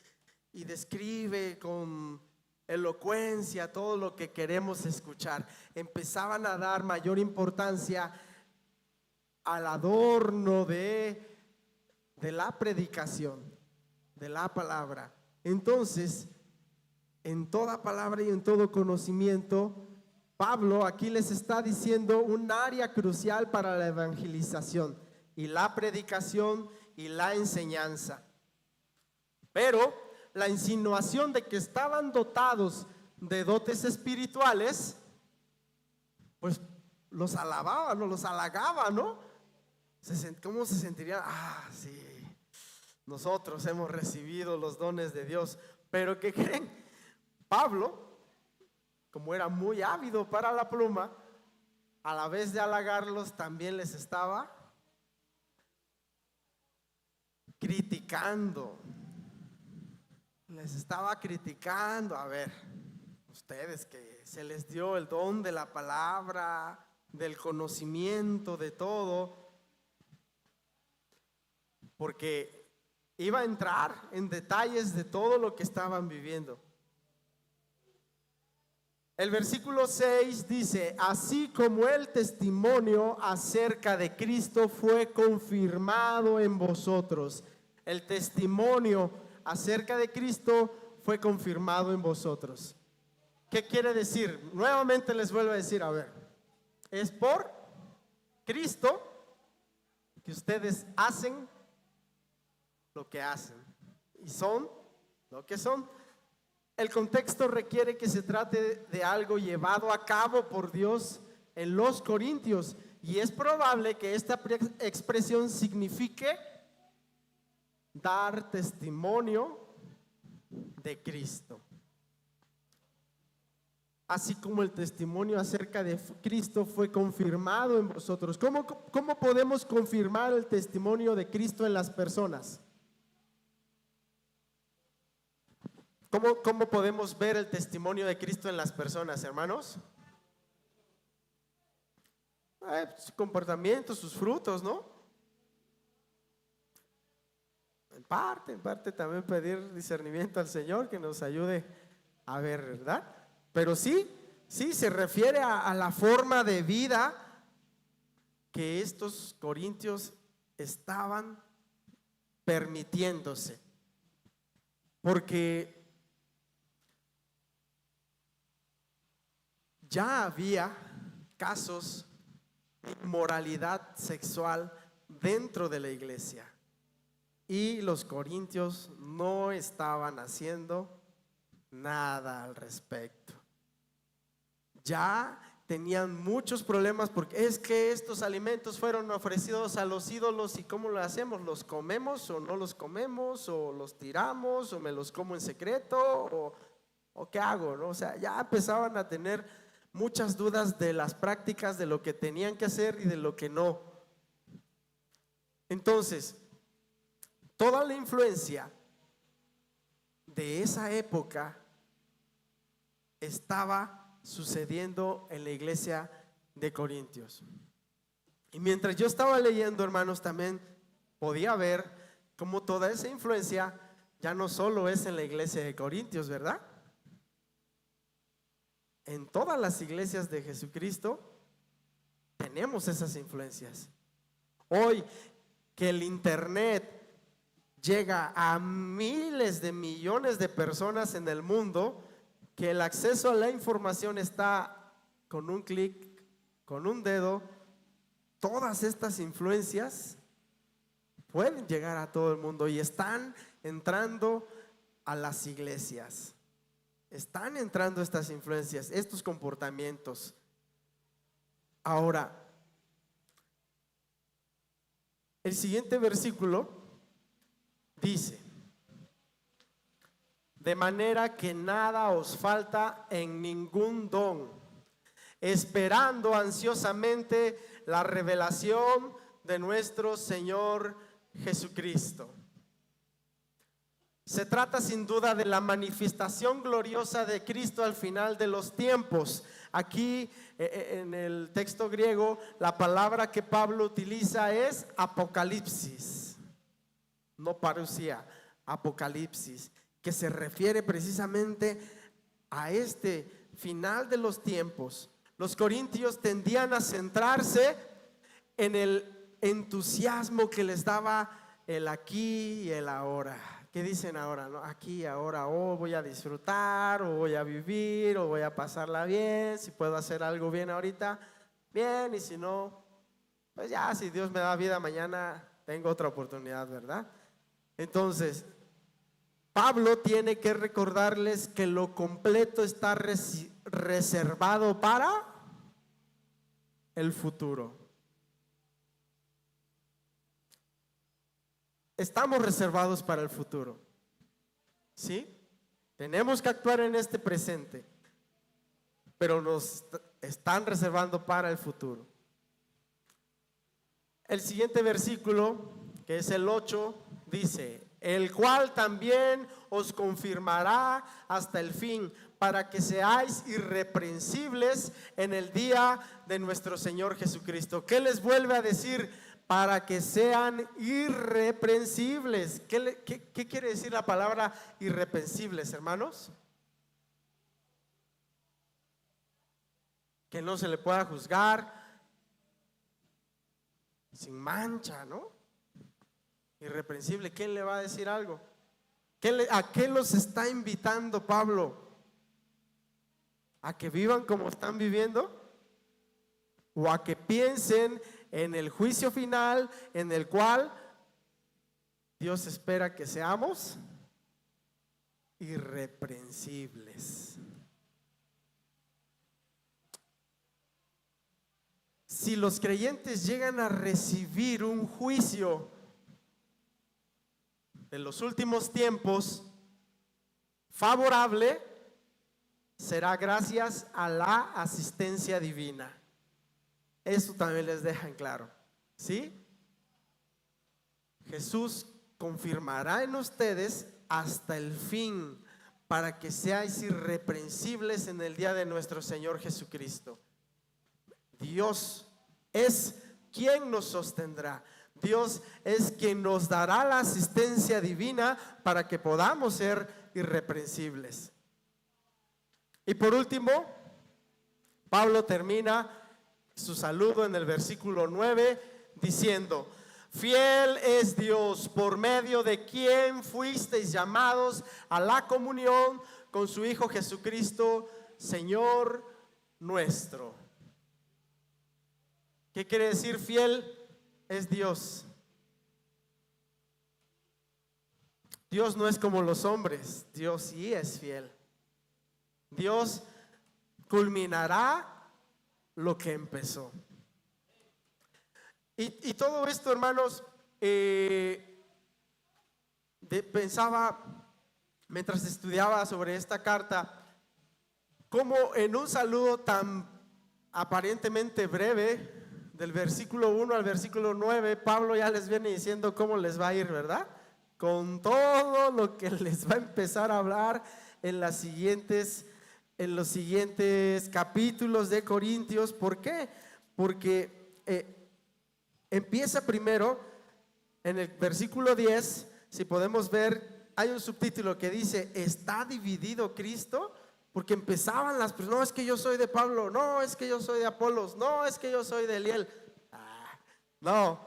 y describe con elocuencia todo lo que queremos escuchar. Empezaban a dar mayor importancia al adorno de la predicación, de la palabra. Entonces, en toda palabra y en todo conocimiento, Pablo aquí les está diciendo un área crucial para la evangelización y la predicación y la enseñanza. Pero la insinuación de que estaban dotados de dotes espirituales, pues los alababan o los halagaban, ¿no? ¿Cómo se sentirían? Sí, nosotros hemos recibido los dones de Dios. Pero ¿qué creen? Pablo, como era muy ávido para la pluma, a la vez de halagarlos también les estaba criticando. Les estaba criticando. A ver, ustedes que se les dio el don de la palabra, del conocimiento, de todo, porque iba a entrar en detalles de todo lo que estaban viviendo. El versículo 6 dice: así como el testimonio acerca de Cristo fue confirmado en vosotros. El testimonio acerca de Cristo fue confirmado en vosotros. ¿Qué quiere decir? Nuevamente les vuelvo a decir, a ver, es por Cristo que ustedes hacen lo que hacen y son lo que son. El contexto requiere que se trate de algo llevado a cabo por Dios en los corintios, y es probable que esta expresión signifique dar testimonio de Cristo. Así como el testimonio acerca de Cristo fue confirmado en vosotros. ¿Cómo podemos confirmar el testimonio de Cristo en las personas? ¿Cómo podemos ver el testimonio de Cristo en las personas, hermanos? Su comportamiento, sus frutos, ¿no? En parte también pedir discernimiento al Señor que nos ayude a ver, ¿verdad? Pero sí se refiere a la forma de vida que estos corintios estaban permitiéndose. Porque ya había casos de inmoralidad sexual dentro de la iglesia, y los corintios no estaban haciendo nada al respecto. Ya tenían muchos problemas, porque es que estos alimentos fueron ofrecidos a los ídolos, y ¿cómo lo hacemos? ¿Los comemos o no los comemos? ¿O los tiramos? ¿O me los como en secreto? ¿O qué hago? ¿No? O sea, ya empezaban a tener muchas dudas de las prácticas, de lo que tenían que hacer y de lo que no. Entonces, toda la influencia de esa época estaba sucediendo en la iglesia de Corintios. Y mientras yo estaba leyendo, hermanos, también podía ver cómo toda esa influencia ya no solo es en la iglesia de Corintios, ¿verdad? En todas las iglesias de Jesucristo tenemos esas influencias. Hoy que el internet llega a miles de millones de personas en el mundo, que el acceso a la información está con un clic, con un dedo, todas estas influencias pueden llegar a todo el mundo y están entrando a las iglesias. Están entrando estas influencias, estos comportamientos. Ahora, el siguiente versículo dice: de manera que nada os falta en ningún don, esperando ansiosamente la revelación de nuestro Señor Jesucristo. Se trata sin duda de la manifestación gloriosa de Cristo al final de los tiempos. Aquí en el texto griego la palabra que Pablo utiliza es apocalipsis, no parusia, apocalipsis, que se refiere precisamente a este final de los tiempos. Los corintios tendían a centrarse en el entusiasmo que les daba el aquí y el ahora. ¿Qué dicen ahora? ¿No? Aquí, ahora, voy a disfrutar, o voy a vivir, o voy a pasarla bien. Si puedo hacer algo bien ahorita, bien, y si no, pues ya, si Dios me da vida mañana, tengo otra oportunidad, ¿verdad? Entonces, Pablo tiene que recordarles que lo completo está reservado para el futuro. Estamos reservados para el futuro, ¿sí? Tenemos que actuar en este presente, pero nos están reservando para el futuro. El siguiente versículo, que es el 8, dice: el cual también os confirmará hasta el fin, para que seáis irreprensibles en el día de nuestro Señor Jesucristo. ¿Qué les vuelve a decir? Para que sean irreprensibles. ¿Qué quiere decir la palabra irreprensibles, hermanos? Que no se le pueda juzgar, sin mancha, ¿no? Irreprensible. ¿Quién le va a decir algo? ¿A qué los está invitando Pablo? ¿A que vivan como están viviendo? ¿O a que piensen en el juicio final, en el cual Dios espera que seamos irreprensibles? Si los creyentes llegan a recibir un juicio de los últimos tiempos favorable, será gracias a la asistencia divina. Eso también les deja en claro, ¿sí? Jesús confirmará en ustedes hasta el fin, para que seáis irreprensibles en el día de nuestro Señor Jesucristo. Dios es quien nos sostendrá. Dios es quien nos dará la asistencia divina para que podamos ser irreprensibles. Y por último, Pablo termina su saludo en el versículo 9 diciendo: fiel es Dios, por medio de quien fuisteis llamados a la comunión con su Hijo Jesucristo, Señor nuestro. ¿Qué quiere decir fiel? Es Dios. Dios no es como los hombres, Dios sí es fiel. Dios culminará lo que empezó. Y todo esto, hermanos, pensaba mientras estudiaba sobre esta carta, como en un saludo tan aparentemente breve, del versículo 1 al versículo 9, Pablo ya les viene diciendo cómo les va a ir, ¿verdad? Con todo lo que les va a empezar a hablar en los siguientes capítulos de Corintios. ¿Por qué? Porque empieza primero en el versículo 10, si podemos ver, hay un subtítulo que dice: ¿está dividido Cristo? Porque empezaban las personas: no, es que yo soy de Pablo, no, es que yo soy de Apolos, no, es que yo soy de Eliel. No,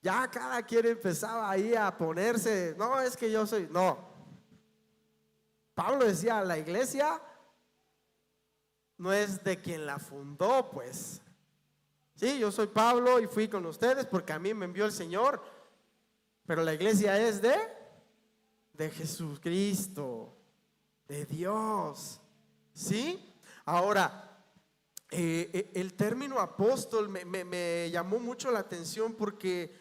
ya cada quien empezaba ahí a ponerse: no, es que yo soy, no. Pablo decía: la iglesia no es de quien la fundó, pues. Sí, yo soy Pablo y fui con ustedes porque a mí me envió el Señor, pero la iglesia es de Jesucristo, de Dios. ¿Sí? Ahora, el término apóstol me llamó mucho la atención porque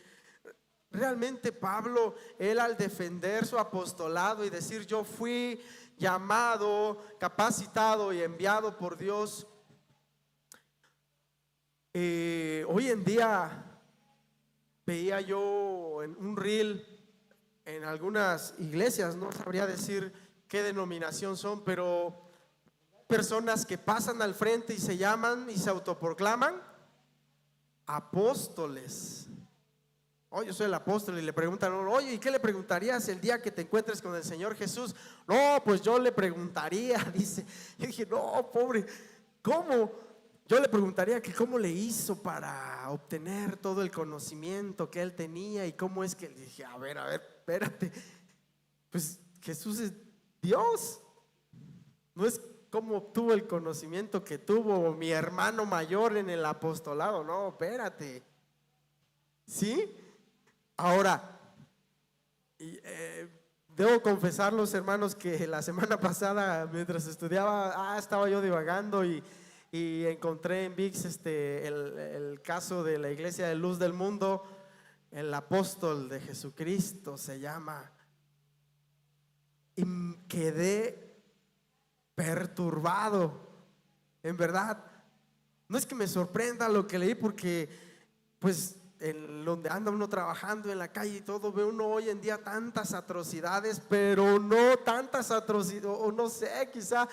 realmente Pablo, él al defender su apostolado y decir: yo fui llamado, capacitado y enviado por Dios, hoy en día veía yo en un reel en algunas iglesias, no sabría decir qué denominación son, pero personas que pasan al frente y se llaman y se autoproclaman apóstoles. Oh, yo soy el apóstol, y le preguntan: oye, ¿y qué le preguntarías el día que te encuentres con el Señor Jesús? No, pues yo le preguntaría, dice. Yo dije: no, pobre, ¿cómo? Yo le preguntaría que cómo le hizo para obtener todo el conocimiento que él tenía y cómo es que. Dije: a ver, espérate, pues Jesús es Dios, no es cómo obtuvo el conocimiento que tuvo mi hermano mayor en el apostolado. No, espérate. ¿Sí? Ahora, debo confesarlos, hermanos, que la semana pasada, mientras estudiaba, estaba yo divagando y encontré en VIX el caso de la Iglesia de Luz del Mundo. El apóstol de Jesucristo se llama, y quedé perturbado. En verdad, no es que me sorprenda lo que leí, porque pues en donde anda uno trabajando en la calle y todo, ve uno hoy en día tantas atrocidades, pero no tantas atrocidades, o no sé, quizá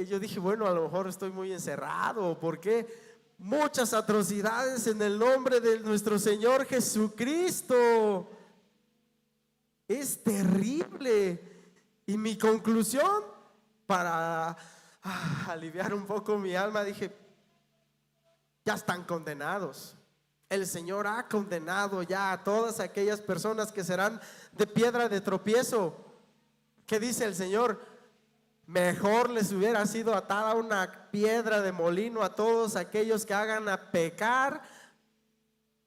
yo dije: bueno, a lo mejor estoy muy encerrado, ¿por qué? Muchas atrocidades en el nombre de nuestro Señor Jesucristo. Es terrible. Y mi conclusión, para aliviar un poco mi alma, dije: ya están condenados. El Señor ha condenado ya a todas aquellas personas que serán de piedra de tropiezo. ¿Qué dice el Señor? Mejor les hubiera sido atada una piedra de molino a todos aquellos que hagan a pecar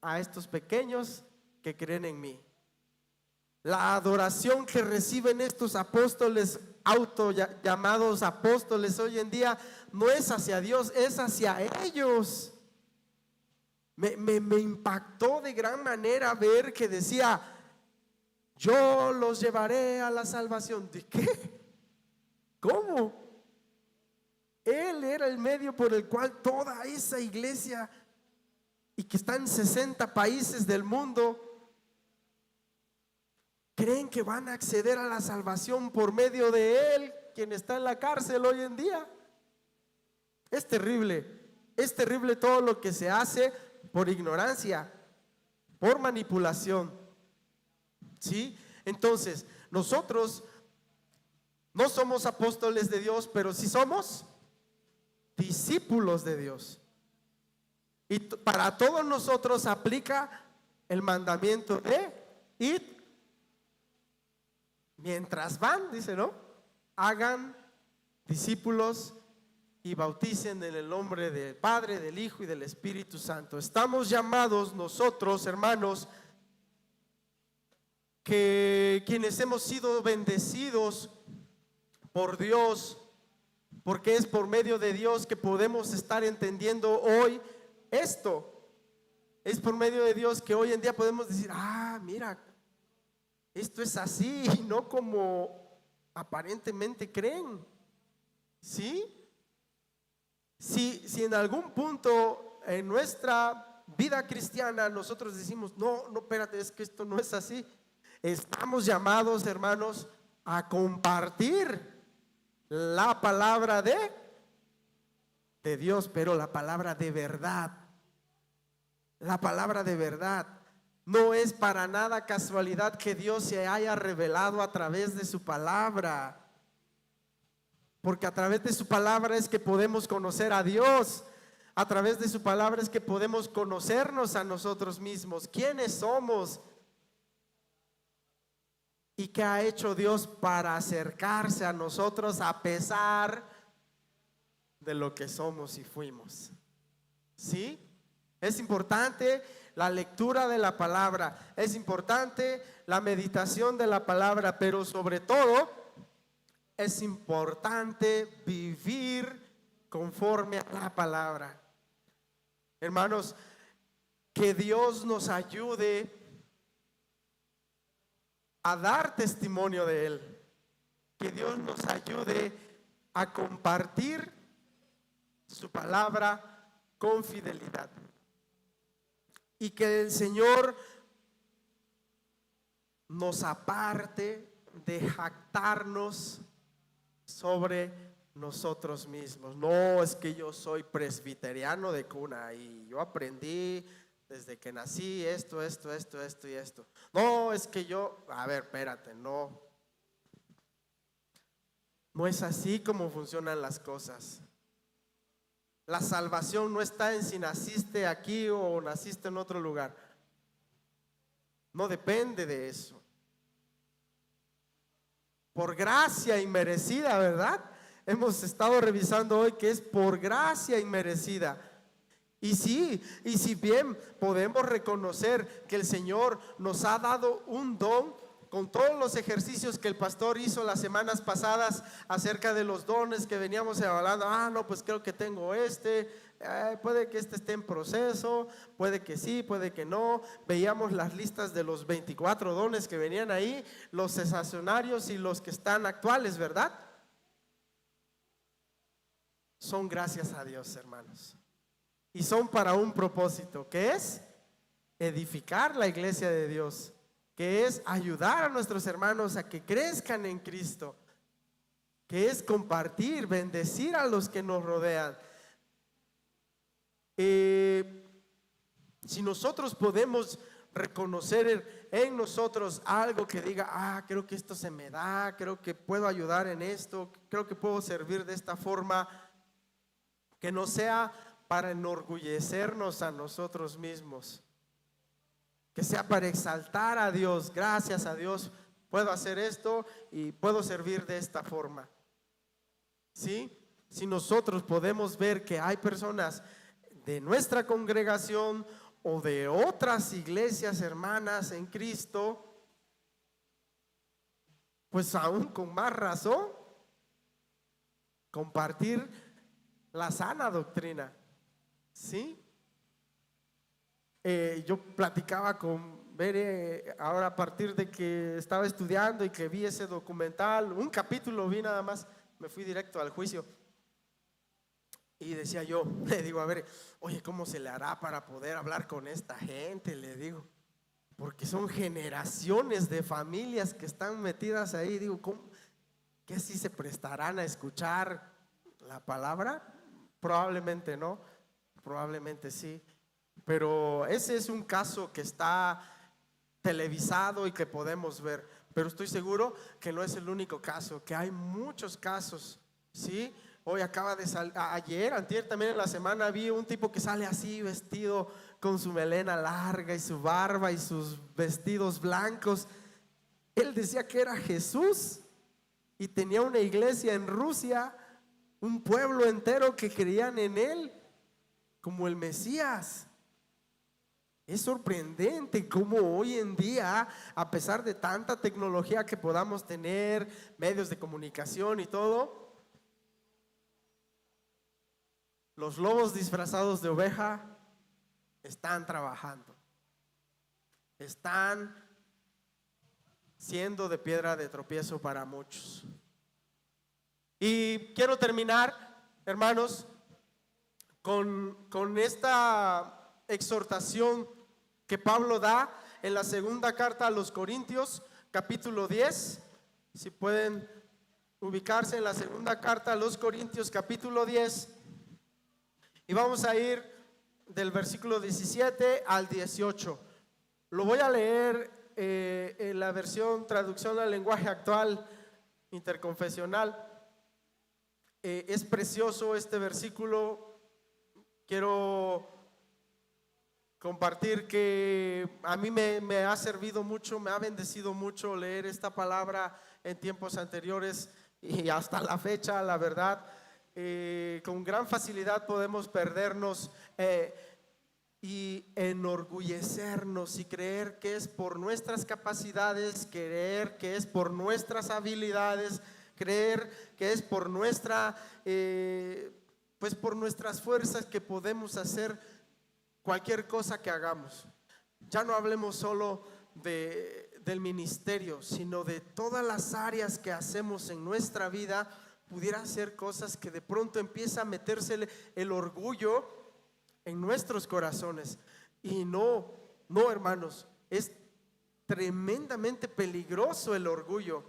a estos pequeños que creen en mí. La adoración que reciben estos apóstoles, llamados apóstoles hoy en día, no es hacia Dios, es hacia ellos. Me impactó de gran manera ver que decía: yo los llevaré a la salvación. ¿De qué? ¿Cómo? Él era el medio por el cual toda esa iglesia, y que está en 60 países del mundo, creen que van a acceder a la salvación por medio de él, quien está en la cárcel hoy en día. Es terrible todo lo que se hace por ignorancia, por manipulación. ¿Sí? Entonces, nosotros no somos apóstoles de Dios, pero sí somos discípulos de Dios. Y para todos nosotros aplica el mandamiento de id. Mientras van, dice, ¿no? Hagan discípulos y bauticen en el nombre del Padre, del Hijo y del Espíritu Santo. Estamos llamados nosotros, hermanos, que quienes hemos sido bendecidos por Dios, porque es por medio de Dios que podemos estar entendiendo hoy esto. Es por medio de Dios que hoy en día podemos decir: mira, esto es así y no como aparentemente creen. ¿Sí? Si en algún punto en nuestra vida cristiana nosotros decimos, no, espérate, es que esto no es así, estamos llamados, hermanos, a compartir la palabra de Dios, pero la palabra de verdad. La palabra de verdad. No es para nada casualidad que Dios se haya revelado a través de su palabra, porque a través de su palabra es que podemos conocer a Dios. A través de su palabra es que podemos conocernos a nosotros mismos, quiénes somos y qué ha hecho Dios para acercarse a nosotros a pesar de lo que somos y fuimos. ¿Sí? Es importante la lectura de la palabra, es importante la meditación de la palabra, pero sobre todo es importante vivir conforme a la palabra. Hermanos, que Dios nos ayude a dar testimonio de Él, que Dios nos ayude a compartir su palabra con fidelidad, y que el Señor nos aparte de jactarnos sobre nosotros mismos. No, es que yo soy presbiteriano de cuna y yo aprendí desde que nací esto y esto. No, es que yo, a ver, espérate, no es así como funcionan las cosas. La salvación no está en si naciste aquí o naciste en otro lugar. No depende de eso. Por gracia inmerecida, ¿verdad? Hemos estado revisando hoy que es por gracia inmerecida. Y si bien podemos reconocer que el Señor nos ha dado un don, con todos los ejercicios que el pastor hizo las semanas pasadas acerca de los dones que veníamos hablando, no, pues creo que tengo puede que esté en proceso, puede que sí, puede que no. Veíamos las listas de los 24 dones que venían ahí, los cesacionarios y los que están actuales, ¿verdad? Son gracias a Dios, hermanos, y son para un propósito, que es edificar la iglesia de Dios, que es ayudar a nuestros hermanos a que crezcan en Cristo, que es compartir, bendecir a los que nos rodean. Si nosotros podemos reconocer en nosotros algo que diga, creo que esto se me da, creo que puedo ayudar en esto, creo que puedo servir de esta forma, que no sea para enorgullecernos a nosotros mismos, que sea para exaltar a Dios. Gracias a Dios puedo hacer esto y puedo servir de esta forma. ¿Sí? Si nosotros podemos ver que hay personas de nuestra congregación o de otras iglesias hermanas en Cristo, pues aún con más razón compartir la sana doctrina. ¿Sí? Yo platicaba con Bere ahora a partir de que estaba estudiando y que vi ese documental, un capítulo vi nada más, me fui directo al juicio y decía yo, le digo a Bere, oye, ¿cómo se le hará para poder hablar con esta gente? Le digo, porque son generaciones de familias que están metidas ahí. Digo, ¿cómo? ¿Qué así se prestarán a escuchar la palabra? Probablemente no, probablemente sí. Pero ese es un caso que está televisado y que podemos ver. Pero estoy seguro que no es el único caso, que hay muchos casos, ¿sí? Hoy acaba de salir, antier también en la semana vi un tipo que sale así vestido con su melena larga y su barba y sus vestidos blancos. Él decía que era Jesús y tenía una iglesia en Rusia, un pueblo entero que creían en él como el Mesías. Es sorprendente cómo hoy en día, a pesar de tanta tecnología que podamos tener, medios de comunicación y todo, los lobos disfrazados de oveja están trabajando, están siendo de piedra de tropiezo para muchos. Y quiero terminar, hermanos, con esta exhortación que Pablo da en la segunda carta a los Corintios, capítulo 10. Si pueden ubicarse en la segunda carta a los Corintios, capítulo 10. Y vamos a ir del versículo 17 al 18. Lo voy a leer en la versión traducción al lenguaje actual interconfesional. Es precioso este versículo. Quiero compartir que a mí me ha servido mucho, me ha bendecido mucho leer esta palabra en tiempos anteriores y hasta la fecha, la verdad. Con gran facilidad podemos perdernos y enorgullecernos y creer que es por nuestras capacidades, creer que es por nuestras habilidades, creer que es por por nuestras fuerzas que podemos hacer cualquier cosa que hagamos. Ya no hablemos solo del ministerio, sino de todas las áreas que hacemos en nuestra vida. Pudiera ser cosas que de pronto empieza a meterse el orgullo en nuestros corazones. Y no, hermanos, es tremendamente peligroso el orgullo.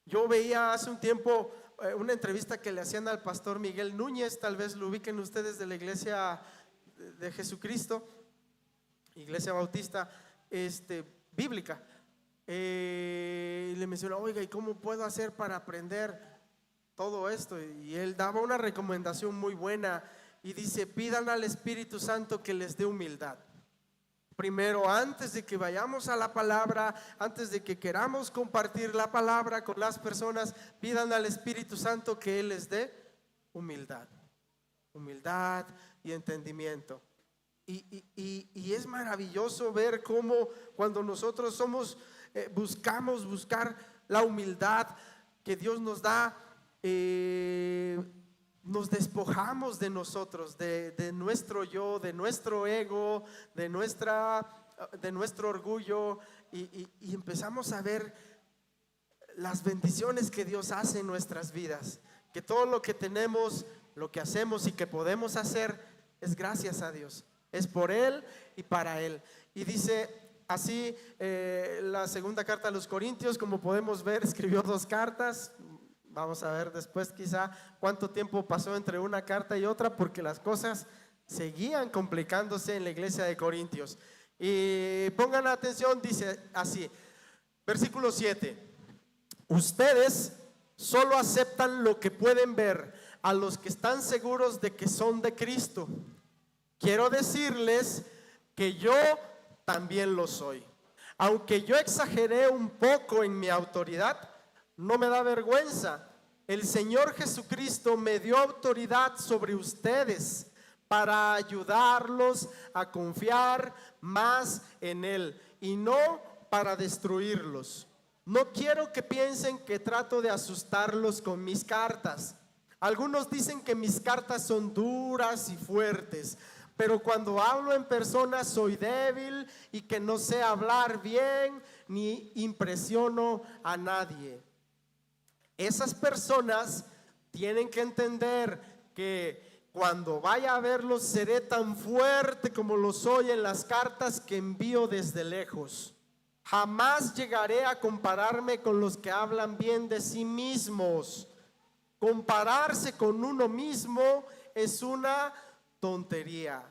Yo veía hace un tiempo una entrevista que le hacían al pastor Miguel Núñez, tal vez lo ubiquen ustedes, de la Iglesia de Jesucristo, Iglesia Bautista bíblica. Le mencionó, oiga, ¿y cómo puedo hacer para aprender todo esto? Y él daba una recomendación muy buena y dice: pidan al Espíritu Santo que les dé humildad. Primero, antes de que vayamos a la palabra, antes de que queramos compartir la palabra con las personas, pidan al Espíritu Santo que Él les dé humildad y entendimiento. Y es maravilloso ver cómo cuando nosotros buscamos la humildad que Dios nos da, nos despojamos de nosotros, de nuestro yo, de nuestro ego, de nuestro orgullo, y empezamos a ver las bendiciones que Dios hace en nuestras vidas, que todo lo que tenemos, lo que hacemos y que podemos hacer es gracias a Dios, es por Él y para Él. Y dice así la segunda carta a los Corintios, como podemos ver, escribió 2 cartas. Vamos a ver después quizá cuánto tiempo pasó entre una carta y otra, porque las cosas seguían complicándose en la iglesia de Corintios. Y pongan atención, dice así, versículo 7: ustedes solo aceptan lo que pueden ver a los que están seguros de que son de Cristo. Quiero decirles que yo también lo soy. Aunque yo exageré un poco en mi autoridad, no me da vergüenza. El Señor Jesucristo me dio autoridad sobre ustedes para ayudarlos a confiar más en Él y no para destruirlos. No quiero que piensen que trato de asustarlos con mis cartas. Algunos dicen que mis cartas son duras y fuertes, pero cuando hablo en persona soy débil y que no sé hablar bien ni impresiono a nadie. Esas personas tienen que entender que cuando vaya a verlos seré tan fuerte como lo soy en las cartas que envío desde lejos. Jamás llegaré a compararme con los que hablan bien de sí mismos. Compararse con uno mismo es una tontería.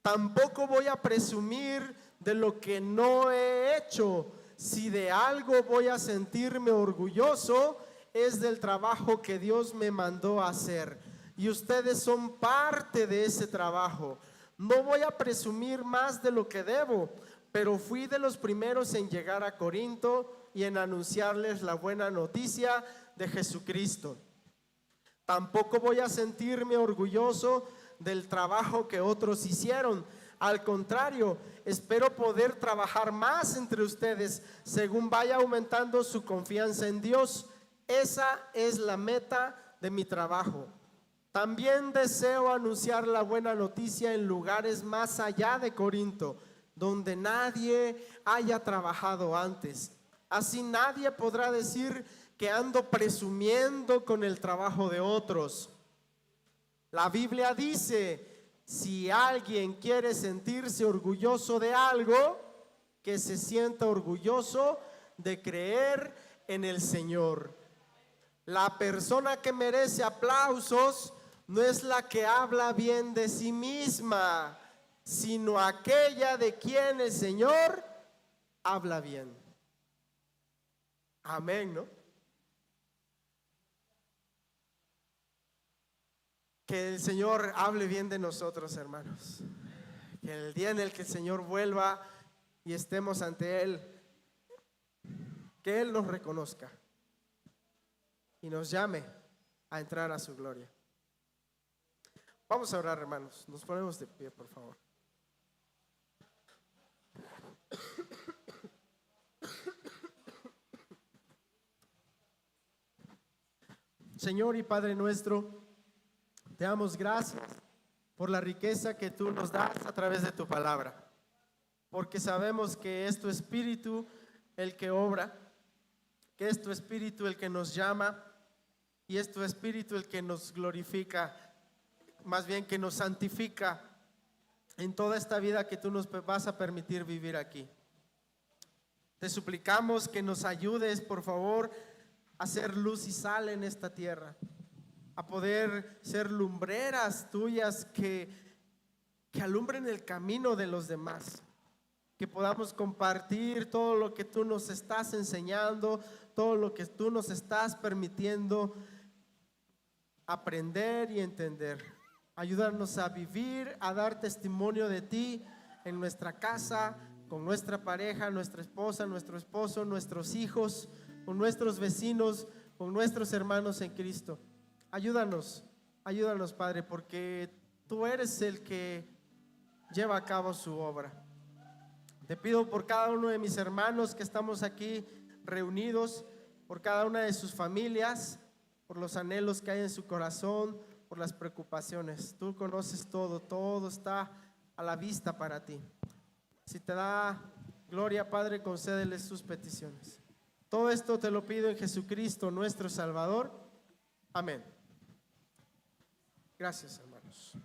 Tampoco voy a presumir de lo que no he hecho. Si de algo voy a sentirme orgulloso, es del trabajo que Dios me mandó a hacer, y ustedes son parte de ese trabajo. No voy a presumir más de lo que debo, pero fui de los primeros en llegar a Corinto y en anunciarles la buena noticia de Jesucristo. Tampoco voy a sentirme orgulloso del trabajo que otros hicieron. Al contrario, espero poder trabajar más entre ustedes según vaya aumentando su confianza en Dios. Esa es la meta de mi trabajo. También deseo anunciar la buena noticia en lugares más allá de Corinto, donde nadie haya trabajado antes. Así nadie podrá decir que ando presumiendo con el trabajo de otros. La Biblia dice, si alguien quiere sentirse orgulloso de algo, que se sienta orgulloso de creer en el Señor. La persona que merece aplausos no es la que habla bien de sí misma, sino aquella de quien el Señor habla bien. Amén, ¿no? Que el Señor hable bien de nosotros, hermanos. Que el día en el que el Señor vuelva y estemos ante Él, que Él nos reconozca y nos llame a entrar a su gloria. Vamos a orar, hermanos. Nos ponemos de pie, por favor. Señor y Padre nuestro, te damos gracias por la riqueza que tú nos das a través de tu palabra, porque sabemos que es tu Espíritu el que obra, que es tu Espíritu el que nos llama y es tu Espíritu el que nos glorifica, más bien que nos santifica en toda esta vida que tú nos vas a permitir vivir aquí. Te suplicamos que nos ayudes, por favor, a ser luz y sal en esta tierra, a poder ser lumbreras tuyas que alumbren el camino de los demás, que podamos compartir todo lo que tú nos estás enseñando, todo lo que tú nos estás permitiendo aprender y entender. Ayúdanos a vivir, a dar testimonio de ti en nuestra casa, con nuestra pareja, nuestra esposa, nuestro esposo, nuestros hijos, con nuestros vecinos, con nuestros hermanos en Cristo. Ayúdanos, Padre, porque tú eres el que lleva a cabo su obra. Te pido por cada uno de mis hermanos que estamos aquí reunidos, por cada una de sus familias, por los anhelos que hay en su corazón, por las preocupaciones. Tú conoces todo, todo está a la vista para ti. Si te da gloria, Padre, concédeles sus peticiones. Todo esto te lo pido en Jesucristo, nuestro Salvador. Amén. Gracias, hermanos.